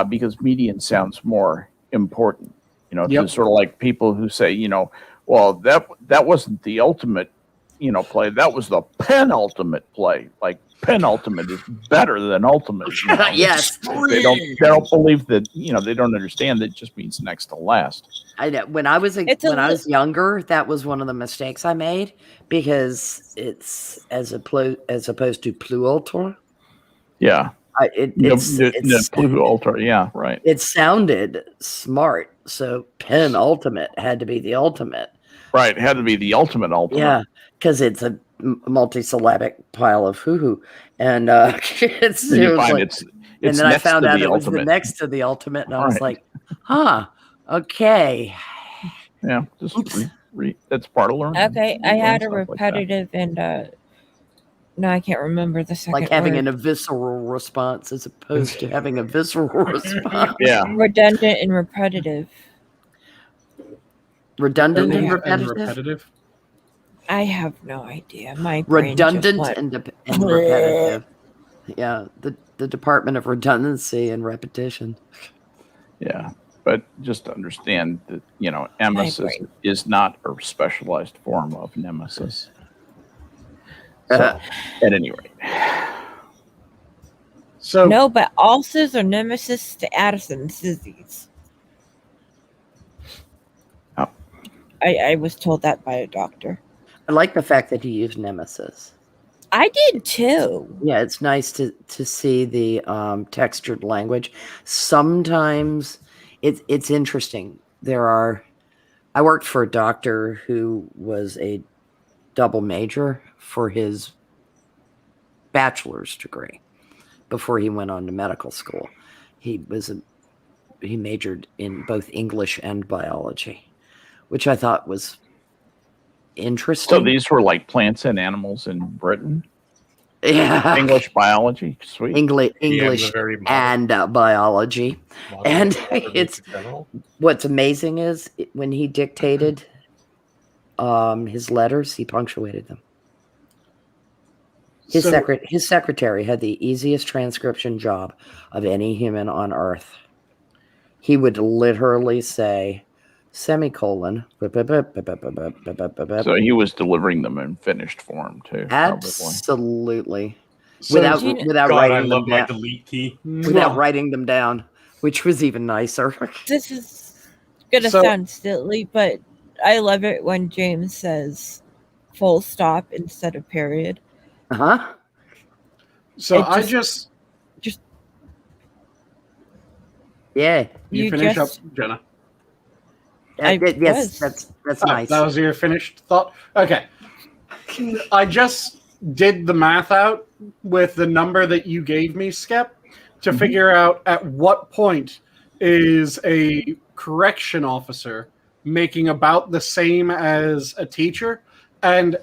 because median sounds more important, it's sort of like people who say, well, that wasn't the ultimate, play. That was the penultimate play. Like penultimate is better than ultimate. Yes. They don't believe that. They don't understand that it just means next to last. I know. When I was younger, that was one of the mistakes I made because it's as opposed to plural. Yeah. It's plural. Yeah. Right. It sounded smart, so penultimate had to be the ultimate. Right, it had to be the ultimate. Yeah, because it's a multisyllabic pile of hoo-hoo. And it's and then I found out it was the next to the ultimate, and I was like, okay. Yeah, just that's part of learning. Okay, I had a repetitive and no, I can't remember the second Like having word. a visceral response as opposed to having a visceral response. Yeah. Redundant and repetitive. Redundant and repetitive? I have no idea. My brain Redundant just and repetitive. Yeah, the Department of Redundancy and Repetition. Yeah, but just understand that, emesis is not a specialized form of nemesis. So, at any rate. So no, but ulcers are nemesis to Addison's disease. Oh. I was told that by a doctor. I like the fact that he used nemesis. I did too. Yeah, it's nice to see the textured language. Sometimes it's interesting. I worked for a doctor who was a double major for his bachelor's degree before he went on to medical school. He majored in both English and biology, which I thought was interesting. So these were like plants and animals in Britain? Yeah. English biology? Sweet. English and biology. And what's amazing is when he dictated his letters, he punctuated them. His secretary had the easiest transcription job of any human on earth. He would literally say semicolon. So he was delivering them in finished form too. Absolutely. Probably. Without writing them down. delete key. Without writing them down, which was even nicer. This is gonna sound silly, but I love it when James says full stop instead of period. So I just yeah. You finish up, Jenna. Yes, that's nice. That was your finished thought? Okay. I just did the math out with the number that you gave me, Skep, to figure out at what point is a correction officer making about the same as a teacher. And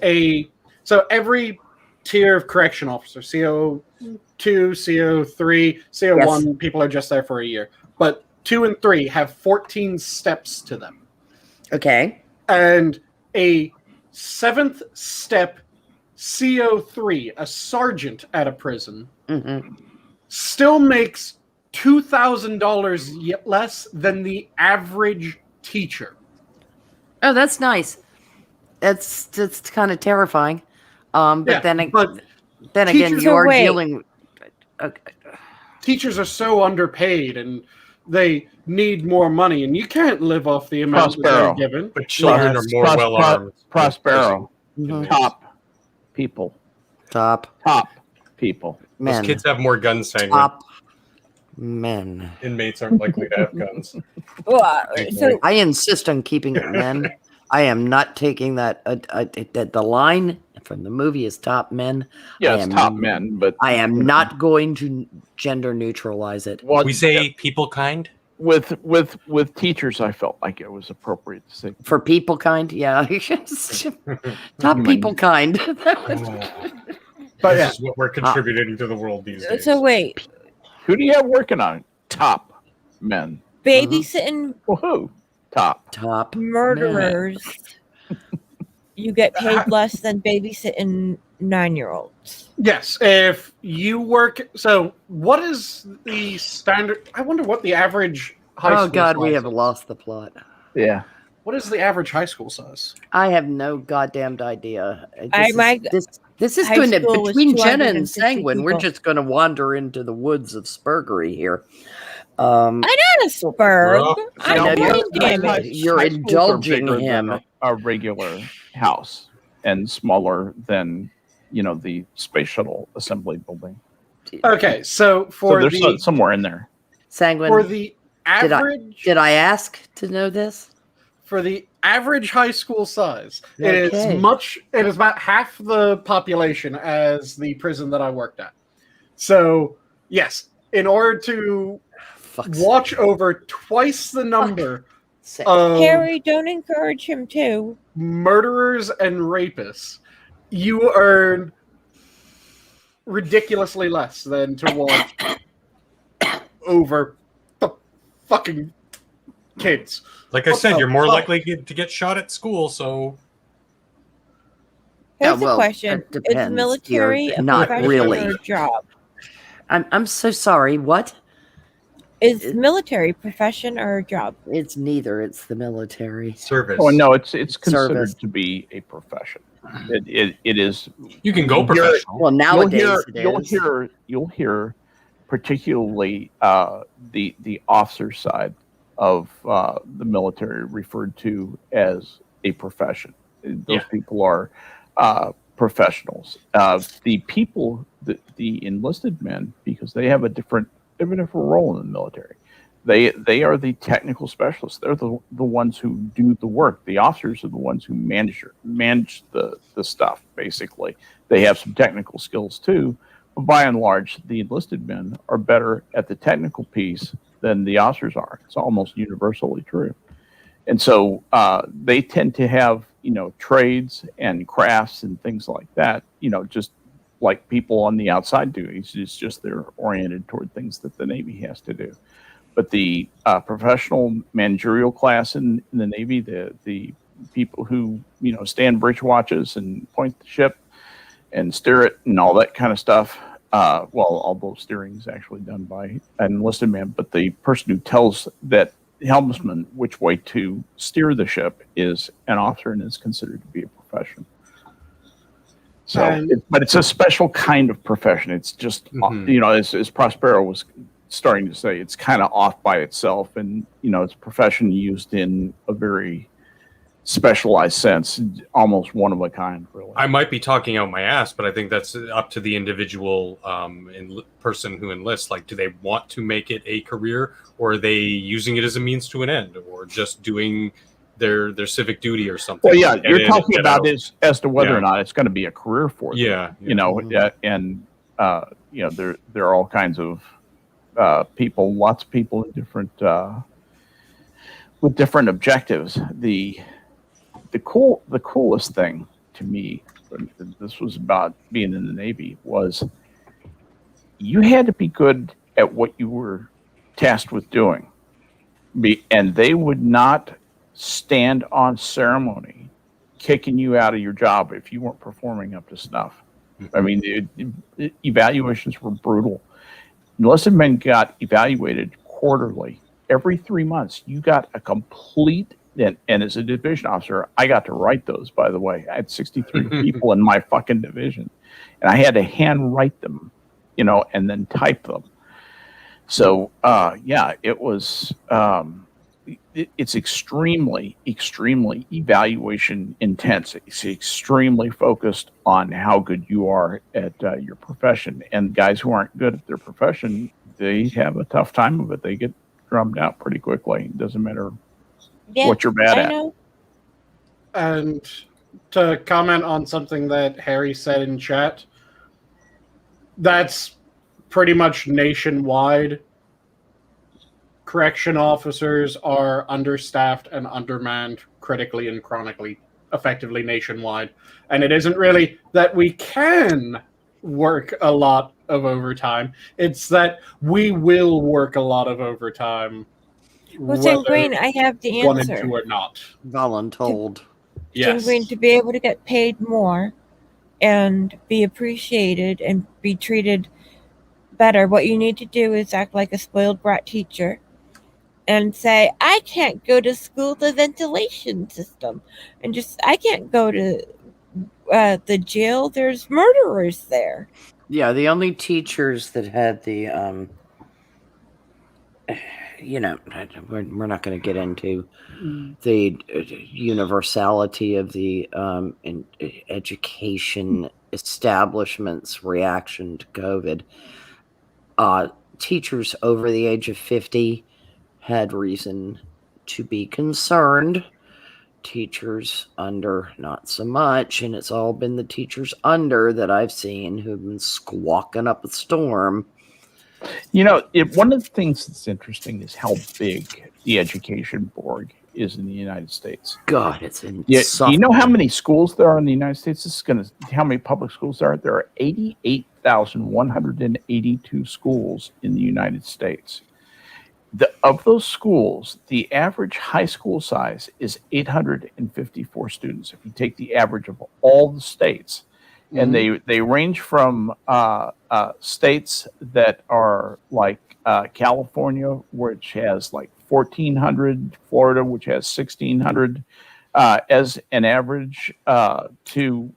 so every tier of correction officer, CO2, CO3, CO1, people are just there for a year. But 2 and 3 have 14 steps to them. Okay. And a 7th step CO3, a sergeant at a prison, still makes $2,000 less than the average teacher. Oh, that's nice. That's kind of terrifying. Then again, you are dealing. Teachers are so underpaid, and they need more money, and you can't live off the amount that they're given. But children are more well armed. Prospero, top people. Those kids have more guns, Sanguine. Top men. Inmates aren't likely to have guns. So I insist on keeping it men. I am not taking that. The line from the movie is top men. Yeah, I it's am- top men, but I am not going to gender neutralize it. well, We say people kind. with teachers, I felt like it was appropriate to say For people kind, yeah. Top Human. people kind. But This yeah. is what we're contributing to the world these days. So wait, Who do you have working on it? Top men. babysitting Well, who? Top. murderers, you get paid less than babysitting 9-year-olds. Yes, if you work. So, what is the standard? I wonder what the average high school Oh God, we size have is. lost the plot. Yeah. What is the average high school size? I have no goddamned idea. My This is high going to, school was between Jenna and 250 Sanguine, we're people. just going to wander into the woods of Spurgery here. I'm not a spurg. Well, I'm I know brain you're- damaged. You're High schools are indulging bigger him. than a regular house and smaller than the space shuttle assembly building. Okay, so So for there's the somewhere in there. Sanguine, for the average did I ask to know this? for the average high school size, Okay. it is about half the population as the prison that I worked at. So yes, in order to Fuck's watch over twice the number sake. of Harry, don't encourage him too. murderers and rapists, you earn ridiculously less than to watch over the fucking kids. Like I What said, the you're more fuck? likely to get shot at school. So Here's Yeah, well, the question: that Is depends. military You're a not profession really. or a job? I'm so sorry. What? Is military profession or a job? It's neither. It's the military. service. Oh no, it's considered Service. to be a profession. It is. You can go You'll hear- professional. Well, nowadays You'll hear particularly the officer side of the military referred to as a profession. Those Yeah. people are professionals. The people, the enlisted men, because they have a different role in the military. They are the technical specialists. They're the ones who do the work. The officers are the ones who manage the stuff. Basically, they have some technical skills too. But by and large, the enlisted men are better at the technical piece than the officers are. It's almost universally true. And so they tend to have trades and crafts and things like that. Just like people on the outside do. It's just they're oriented toward things that the Navy has to do. But the professional managerial class in the Navy, the people who stand bridge watches and point the ship and steer it and all that kind of stuff. Well, although steering is actually done by an enlisted man, but the person who tells that helmsman which way to steer the ship is an officer and is considered to be a profession. So, but it's a special kind of profession. It's just as Prospero was starting to say, it's kind of off by itself, and it's a profession used in a very specialized sense, almost one of a kind, really. I might be talking out my ass, but I think that's up to the individual person who enlists. Like, do they want to make it a career, or are they using it as a means to an end, or just doing their civic duty or something? Well, yeah, Get you're in talking and get about out. as to whether or not it's going to be a career for them. Yeah. And there are all kinds of people, lots of people in different with different objectives. The coolest thing to me, this was about being in the Navy, was you had to be good at what you were tasked with doing. And they would not stand on ceremony kicking you out of your job if you weren't performing up to snuff. I mean, evaluations were brutal. Enlisted men got evaluated quarterly. Every 3 months, you got a complete, and as a division officer, I got to write those, by the way. I had 63 people in my fucking division, and I had to hand write them, and then type them. So, it was, it's extremely, extremely evaluation intense. It's extremely focused on how good you are at your profession. And guys who aren't good at their profession, they have a tough time of it. They get drummed out pretty quickly. It doesn't matter Yeah, what you're bad I at. know. And to comment on something that Harry said in chat, that's pretty much nationwide. Correction officers are understaffed and undermanned critically and chronically, effectively nationwide. And it isn't really that we can work a lot of overtime. It's that we will work a lot of overtime. Well, whether Sanguine, I have the wanted answer. to or not. Voluntold. Yes. Sanguine, to be able to get paid more and be appreciated and be treated better, what you need to do is act like a spoiled brat teacher and say, I can't go to school, the ventilation system, and just, I can't go to the jail, there's murderers there. Yeah, the only teachers that had the you know, we're not going to get into the universality of the education establishment's reaction to COVID. Teachers over the age of 50 had reason to be concerned. Teachers under, not so much. And it's all been the teachers under that I've seen who've been squawking up a storm. You know, one of the things that's interesting is how big the education board is in the United States. God, it's Yeah, do you know insufferable. how many schools there are in the United States? This is going to how many public schools there are. There are 88,182 schools in the United States. Of those schools, the average high school size is 854 students. If you take the average of all the states, and they range from states that are like California, which has like 1,400, Florida, which has 1,600, as an average, to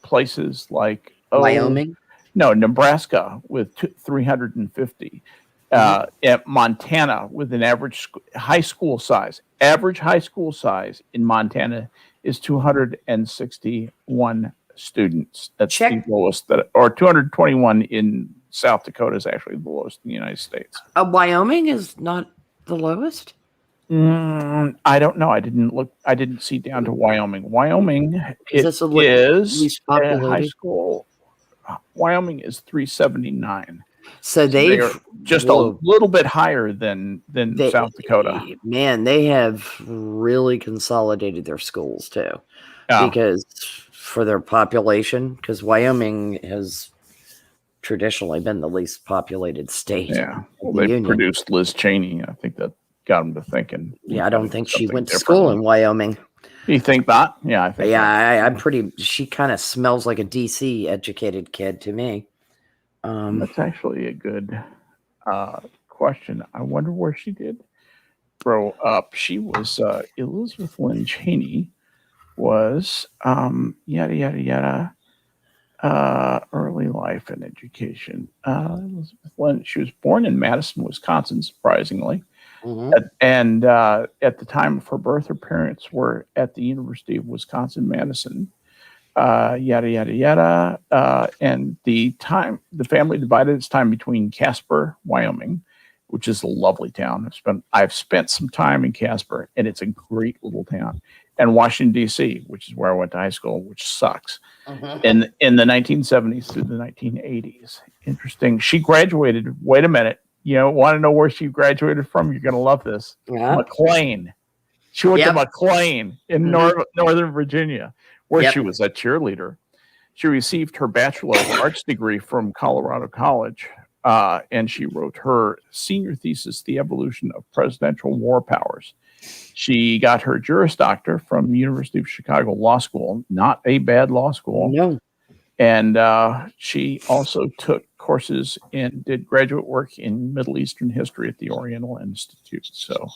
places like Wyoming? No, Nebraska with 350. At Montana with an average high school size. Average high school size in Montana is 261 students. That's the lowest, or 221 in South Dakota is actually the lowest in the United States. Wyoming is not the lowest? I don't know. I didn't look. I didn't see down to Wyoming. Wyoming is least populated? high school. Wyoming is 379. So they're just a little bit higher than South Dakota. Man, they have really consolidated their schools too, because for their population, because Wyoming has traditionally been the least populated state. Yeah, well, they produced Liz Cheney. I think that got them to thinking. Yeah, I don't think she went to school in Wyoming. You think not? Yeah, I think. Yeah, I'm pretty. She kind of smells like a DC educated kid to me. That's actually a good question. I wonder where she did grow up. She was Elizabeth Lynn Cheney was yada yada yada early life and education. Elizabeth Lynn. She was born in Madison, Wisconsin, surprisingly. And at the time of her birth, her parents were at the University of Wisconsin-Madison. Yada yada yada, and the family divided its time between Casper, Wyoming, which is a lovely town. I've spent some time in Casper, and it's a great little town, and Washington D.C., which is where I went to high school, which sucks. In the 1970s through the 1980s. Interesting. She graduated. Wait a minute. You want to know where she graduated from? You're going to love this. McLean. She went to McLean in Northern Virginia, where she was a cheerleader. She received her Bachelor of Arts degree from Colorado College, and she wrote her senior thesis, The Evolution of Presidential War Powers. She got her Juris Doctor from University of Chicago Law School, not a bad law school. No. And she also took courses and did graduate work in Middle Eastern history at the Oriental Institute. So,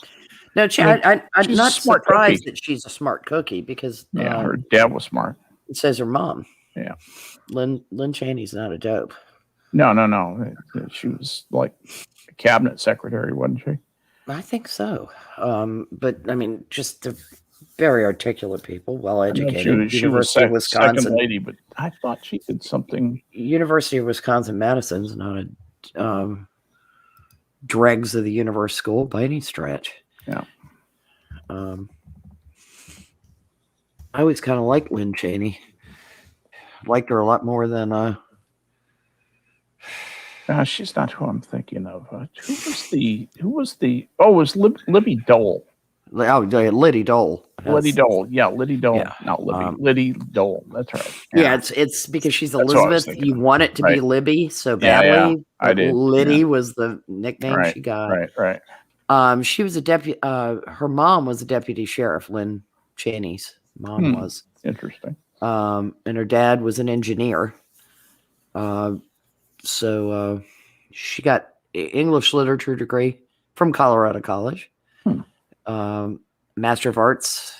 no, I'm not surprised cookie. that she's a smart cookie because her dad was smart. It says her mom. Yeah, Lynn Cheney's not a dope. No. She was like a cabinet secretary, wasn't she? I think so. But I mean, just the very articulate people, well educated. She was second lady, but I thought she did something. University of Wisconsin-Madison's not a dregs of the universe school by any stretch. Yeah. I always kind of liked Lynn Cheney. Liked her a lot more than she's not who I'm thinking of. Who was the? Oh, it was Libby Dole. Liddy Dole. Liddy Dole. Yeah, Liddy Dole. Yeah. Not Libby. Liddy Dole. That's right. Yeah, it's because she's That's what I was Elizabeth. thinking You of. want it to be Right. Libby so Yeah, badly. I did. Liddy Yeah. was the nickname Right, she got. Right. She was a deputy. Her mom was a deputy sheriff. Lynn Cheney's mom was. Interesting. And her dad was an engineer. So she got English literature degree from Colorado College. Master of Arts,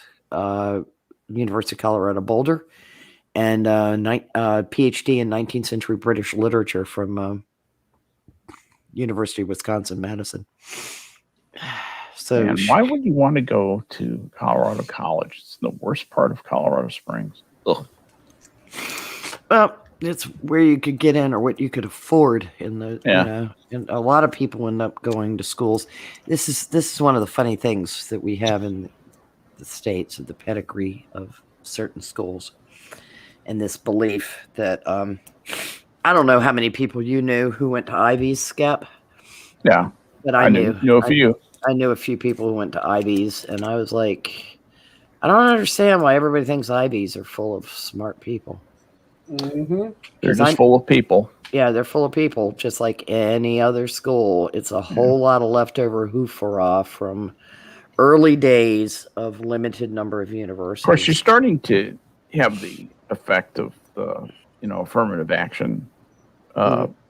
University of Colorado Boulder, and PhD in 19th century British literature from University of Wisconsin-Madison. So Man, why would you want to go to Colorado College? It's the worst part of Colorado Springs. Ugh. Well, it's where you could get in or what you could afford in the and a lot of people end up going to schools. This is one of the funny things that we have in the States of the pedigree of certain schools and this belief that I don't know how many people you knew who went to Ivy's, Skep. Yeah. But I knew a few. I knew a few people who went to Ivy's, and I was like, I don't understand why everybody thinks Ivy's are full of smart people. Mm-hmm. They're just full of people. Yeah, they're full of people, just like any other school. It's a whole lot of leftover hoofara from early days of limited number of universities. Of course, you're starting to have the effect of the affirmative action.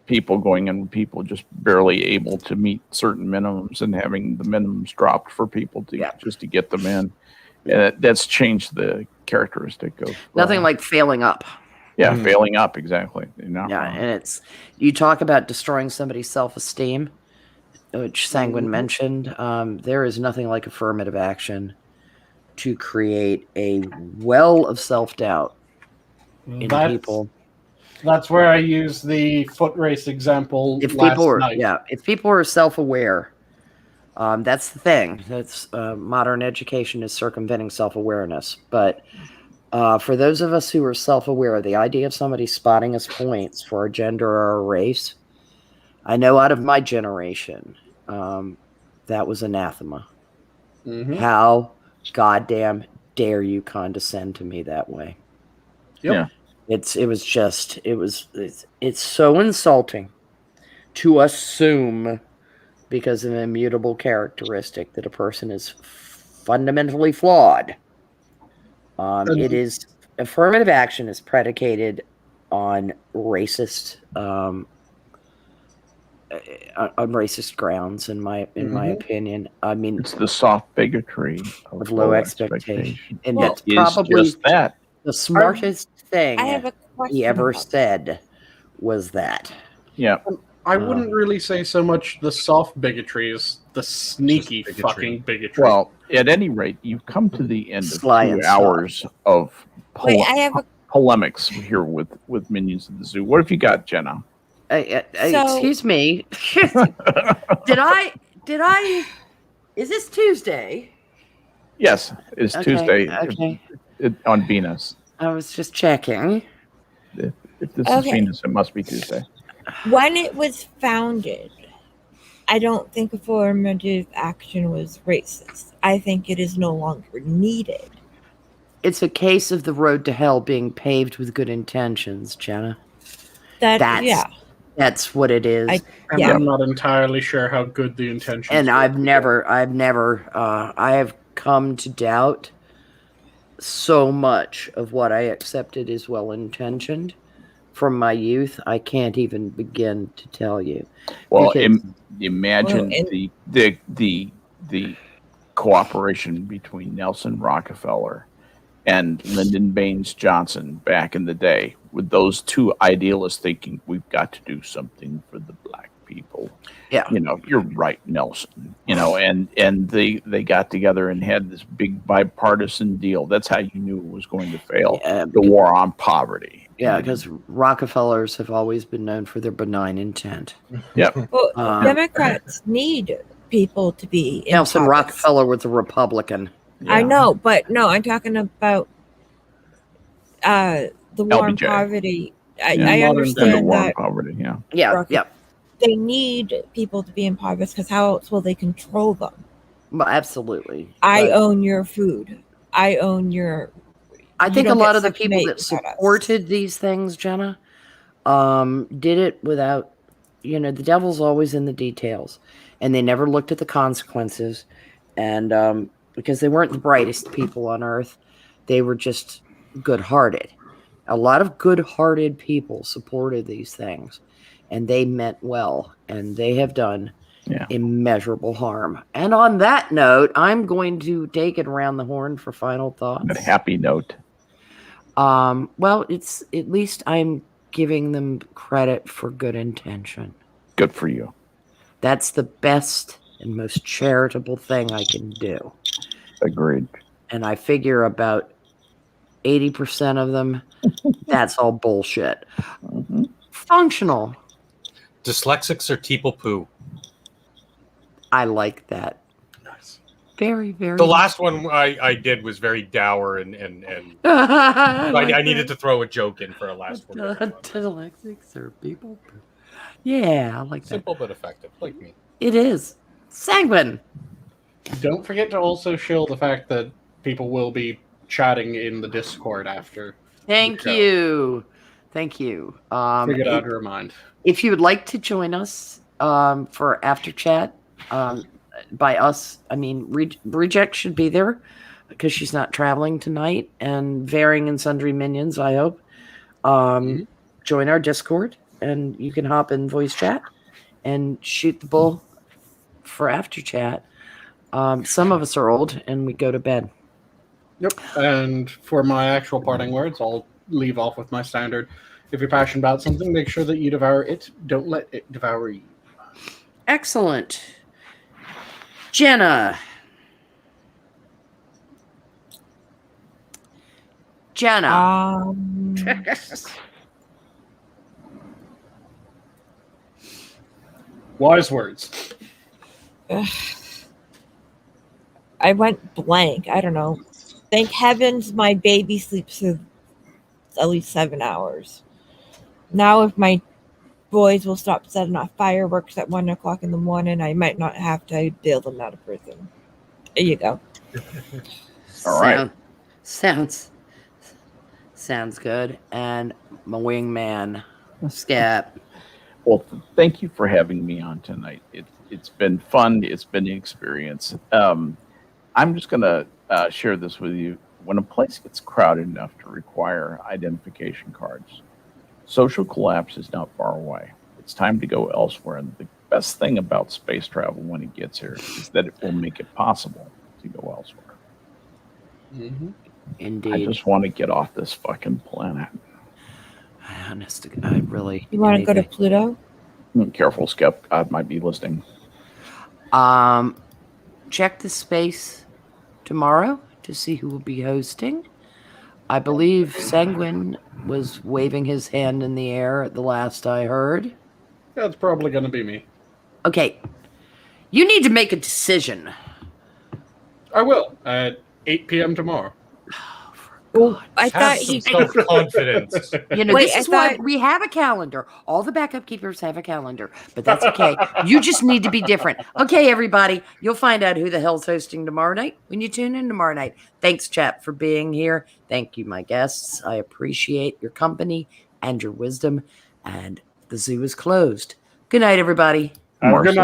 People going in, people just barely able to meet certain minimums and having the minimums dropped for people to just to get them in. And that's changed the characteristic of nothing like failing up. Yeah, failing up, exactly. And it's, you talk about destroying somebody's self-esteem, which Sanguine mentioned. There is nothing like affirmative action to create a well of self-doubt in people. That's where I use the foot race example If last people are, night. if people are self-aware, that's the thing. That's modern education is circumventing self-awareness. But for those of us who are self-aware, the idea of somebody spotting us points for our gender or our race, I know out of my generation, that was anathema. Mm-hmm. How goddamn dare you condescend to me that way? Yep. Yeah. It's so insulting to assume because of an immutable characteristic that a person is fundamentally flawed. It is affirmative action is predicated on racist grounds in my opinion. I mean, it's the soft bigotry of low expectation. And Well, that's probably just that. the smartest thing I have a question. he ever about said was that. Yeah. I wouldn't really say so much the soft bigotry as the sneaky Just bigotry. fucking bigotry. Well, at any rate, you've come to the end of Sly 2 and hours of Wait, I have a polemics here with Minions of the Zoo. What have you got, Jenna? Excuse me. Did I? Is this Tuesday? Yes, it's Okay, Tuesday okay. On Venus. I was just checking. If this is Okay. Venus, it must be Tuesday. when it was founded, I don't think affirmative action was racist. I think it is no longer needed. It's a case of the road to hell being paved with good intentions, Jenna. That's what it is. And Yeah. I'm not entirely sure how good the intentions And were. I have come to doubt so much of what I accepted as well-intentioned from my youth. I can't even begin to tell you. Well, Because- imagine Well, the cooperation between Nelson Rockefeller and Lyndon Baines Johnson back in the day, with those two idealists thinking we've got to do something for the black people. Yeah. You're right, Nelson. And they got together and had this big bipartisan deal. That's how you knew it was going to fail. Yeah, the war on poverty. Yeah, because Rockefellers have always been known for their benign intent. Yep. Well, Democrats need people to be in Nelson office. Rockefeller was a Republican. I know, but no, I'm talking about the war on LBJ. poverty. Yeah, I modern and the understand war on that poverty. Yeah. Yeah, Rocket. yeah. They need people to be impoverished because how else will they control them? Well, absolutely. I But own your food. I own your. I you think a don't lot get of the Section people 8 that without us. supported these things, Jenna, did it without, the devil's always in the details, and they never looked at the consequences, and because they weren't the brightest people on earth, they were just good-hearted. A lot of good-hearted people supported these things, and they meant well, and they have done immeasurable harm. And on that note, I'm going to take it around the horn for final thoughts. A happy note. Well, it's at least I'm giving them credit for good intention. Good for you. That's the best and most charitable thing I can do. Agreed. And I figure about 80% of them, that's all bullshit. Mm-hmm. Functional. Dyslexics are people poo. I like that. Nice. Very, very. The last one I did was very dour and I needed to throw a joke in for a last one. Dyslexics are people poo. Yeah, I like that. Simple but effective, like me. It is. Sanguine. Don't forget to also shill the fact that people will be chatting in the Discord after. Thank you. Thank you. Figured out to remind. If you would like to join us for after chat, by us, I mean Reject should be there because she's not traveling tonight, and Varying and Sundry Minions, I hope. Join our Discord, and you can hop in voice chat and shoot the bull for after chat. Some of us are old, and we go to bed. Yep. And for my actual parting words, I'll leave off with my standard. If you're passionate about something, make sure that you devour it. Don't let it devour you. Excellent. Jenna. Wise words. I went blank. I don't know. Thank heavens my baby sleeps for at least 7 hours. Now if my boys will stop setting off fireworks at 1 o'clock in the morning, I might not have to bail them out of prison. There you go. All right. Sounds good. And my wingman, Skep. Well, thank you for having me on tonight. It's been fun. It's been an experience. I'm just going to share this with you. When a place gets crowded enough to require identification cards, social collapse is not far away. It's time to go elsewhere. And the best thing about space travel when it gets here is that it will make it possible to go elsewhere. Mm-hmm. Indeed. I just want to get off this fucking planet. Honest to God, really. You want to go to Pluto? Careful, Skep. I might be listening. Check the space tomorrow to see who will be hosting. I believe Sanguine was waving his hand in the air at the last I heard. That's probably going to be me. Okay. You need to make a decision. I will. At 8 p.m. tomorrow. Oh, I Have thought some he. self-confidence. This is why we have a calendar. All the backup keepers have a calendar, but that's okay. You just need to be different. Okay, everybody, you'll find out who the hell's hosting tomorrow night when you tune in tomorrow night. Thanks, chat, for being here. Thank you, my guests. I appreciate your company and your wisdom. And the zoo is closed. Good night, everybody. Have a good night.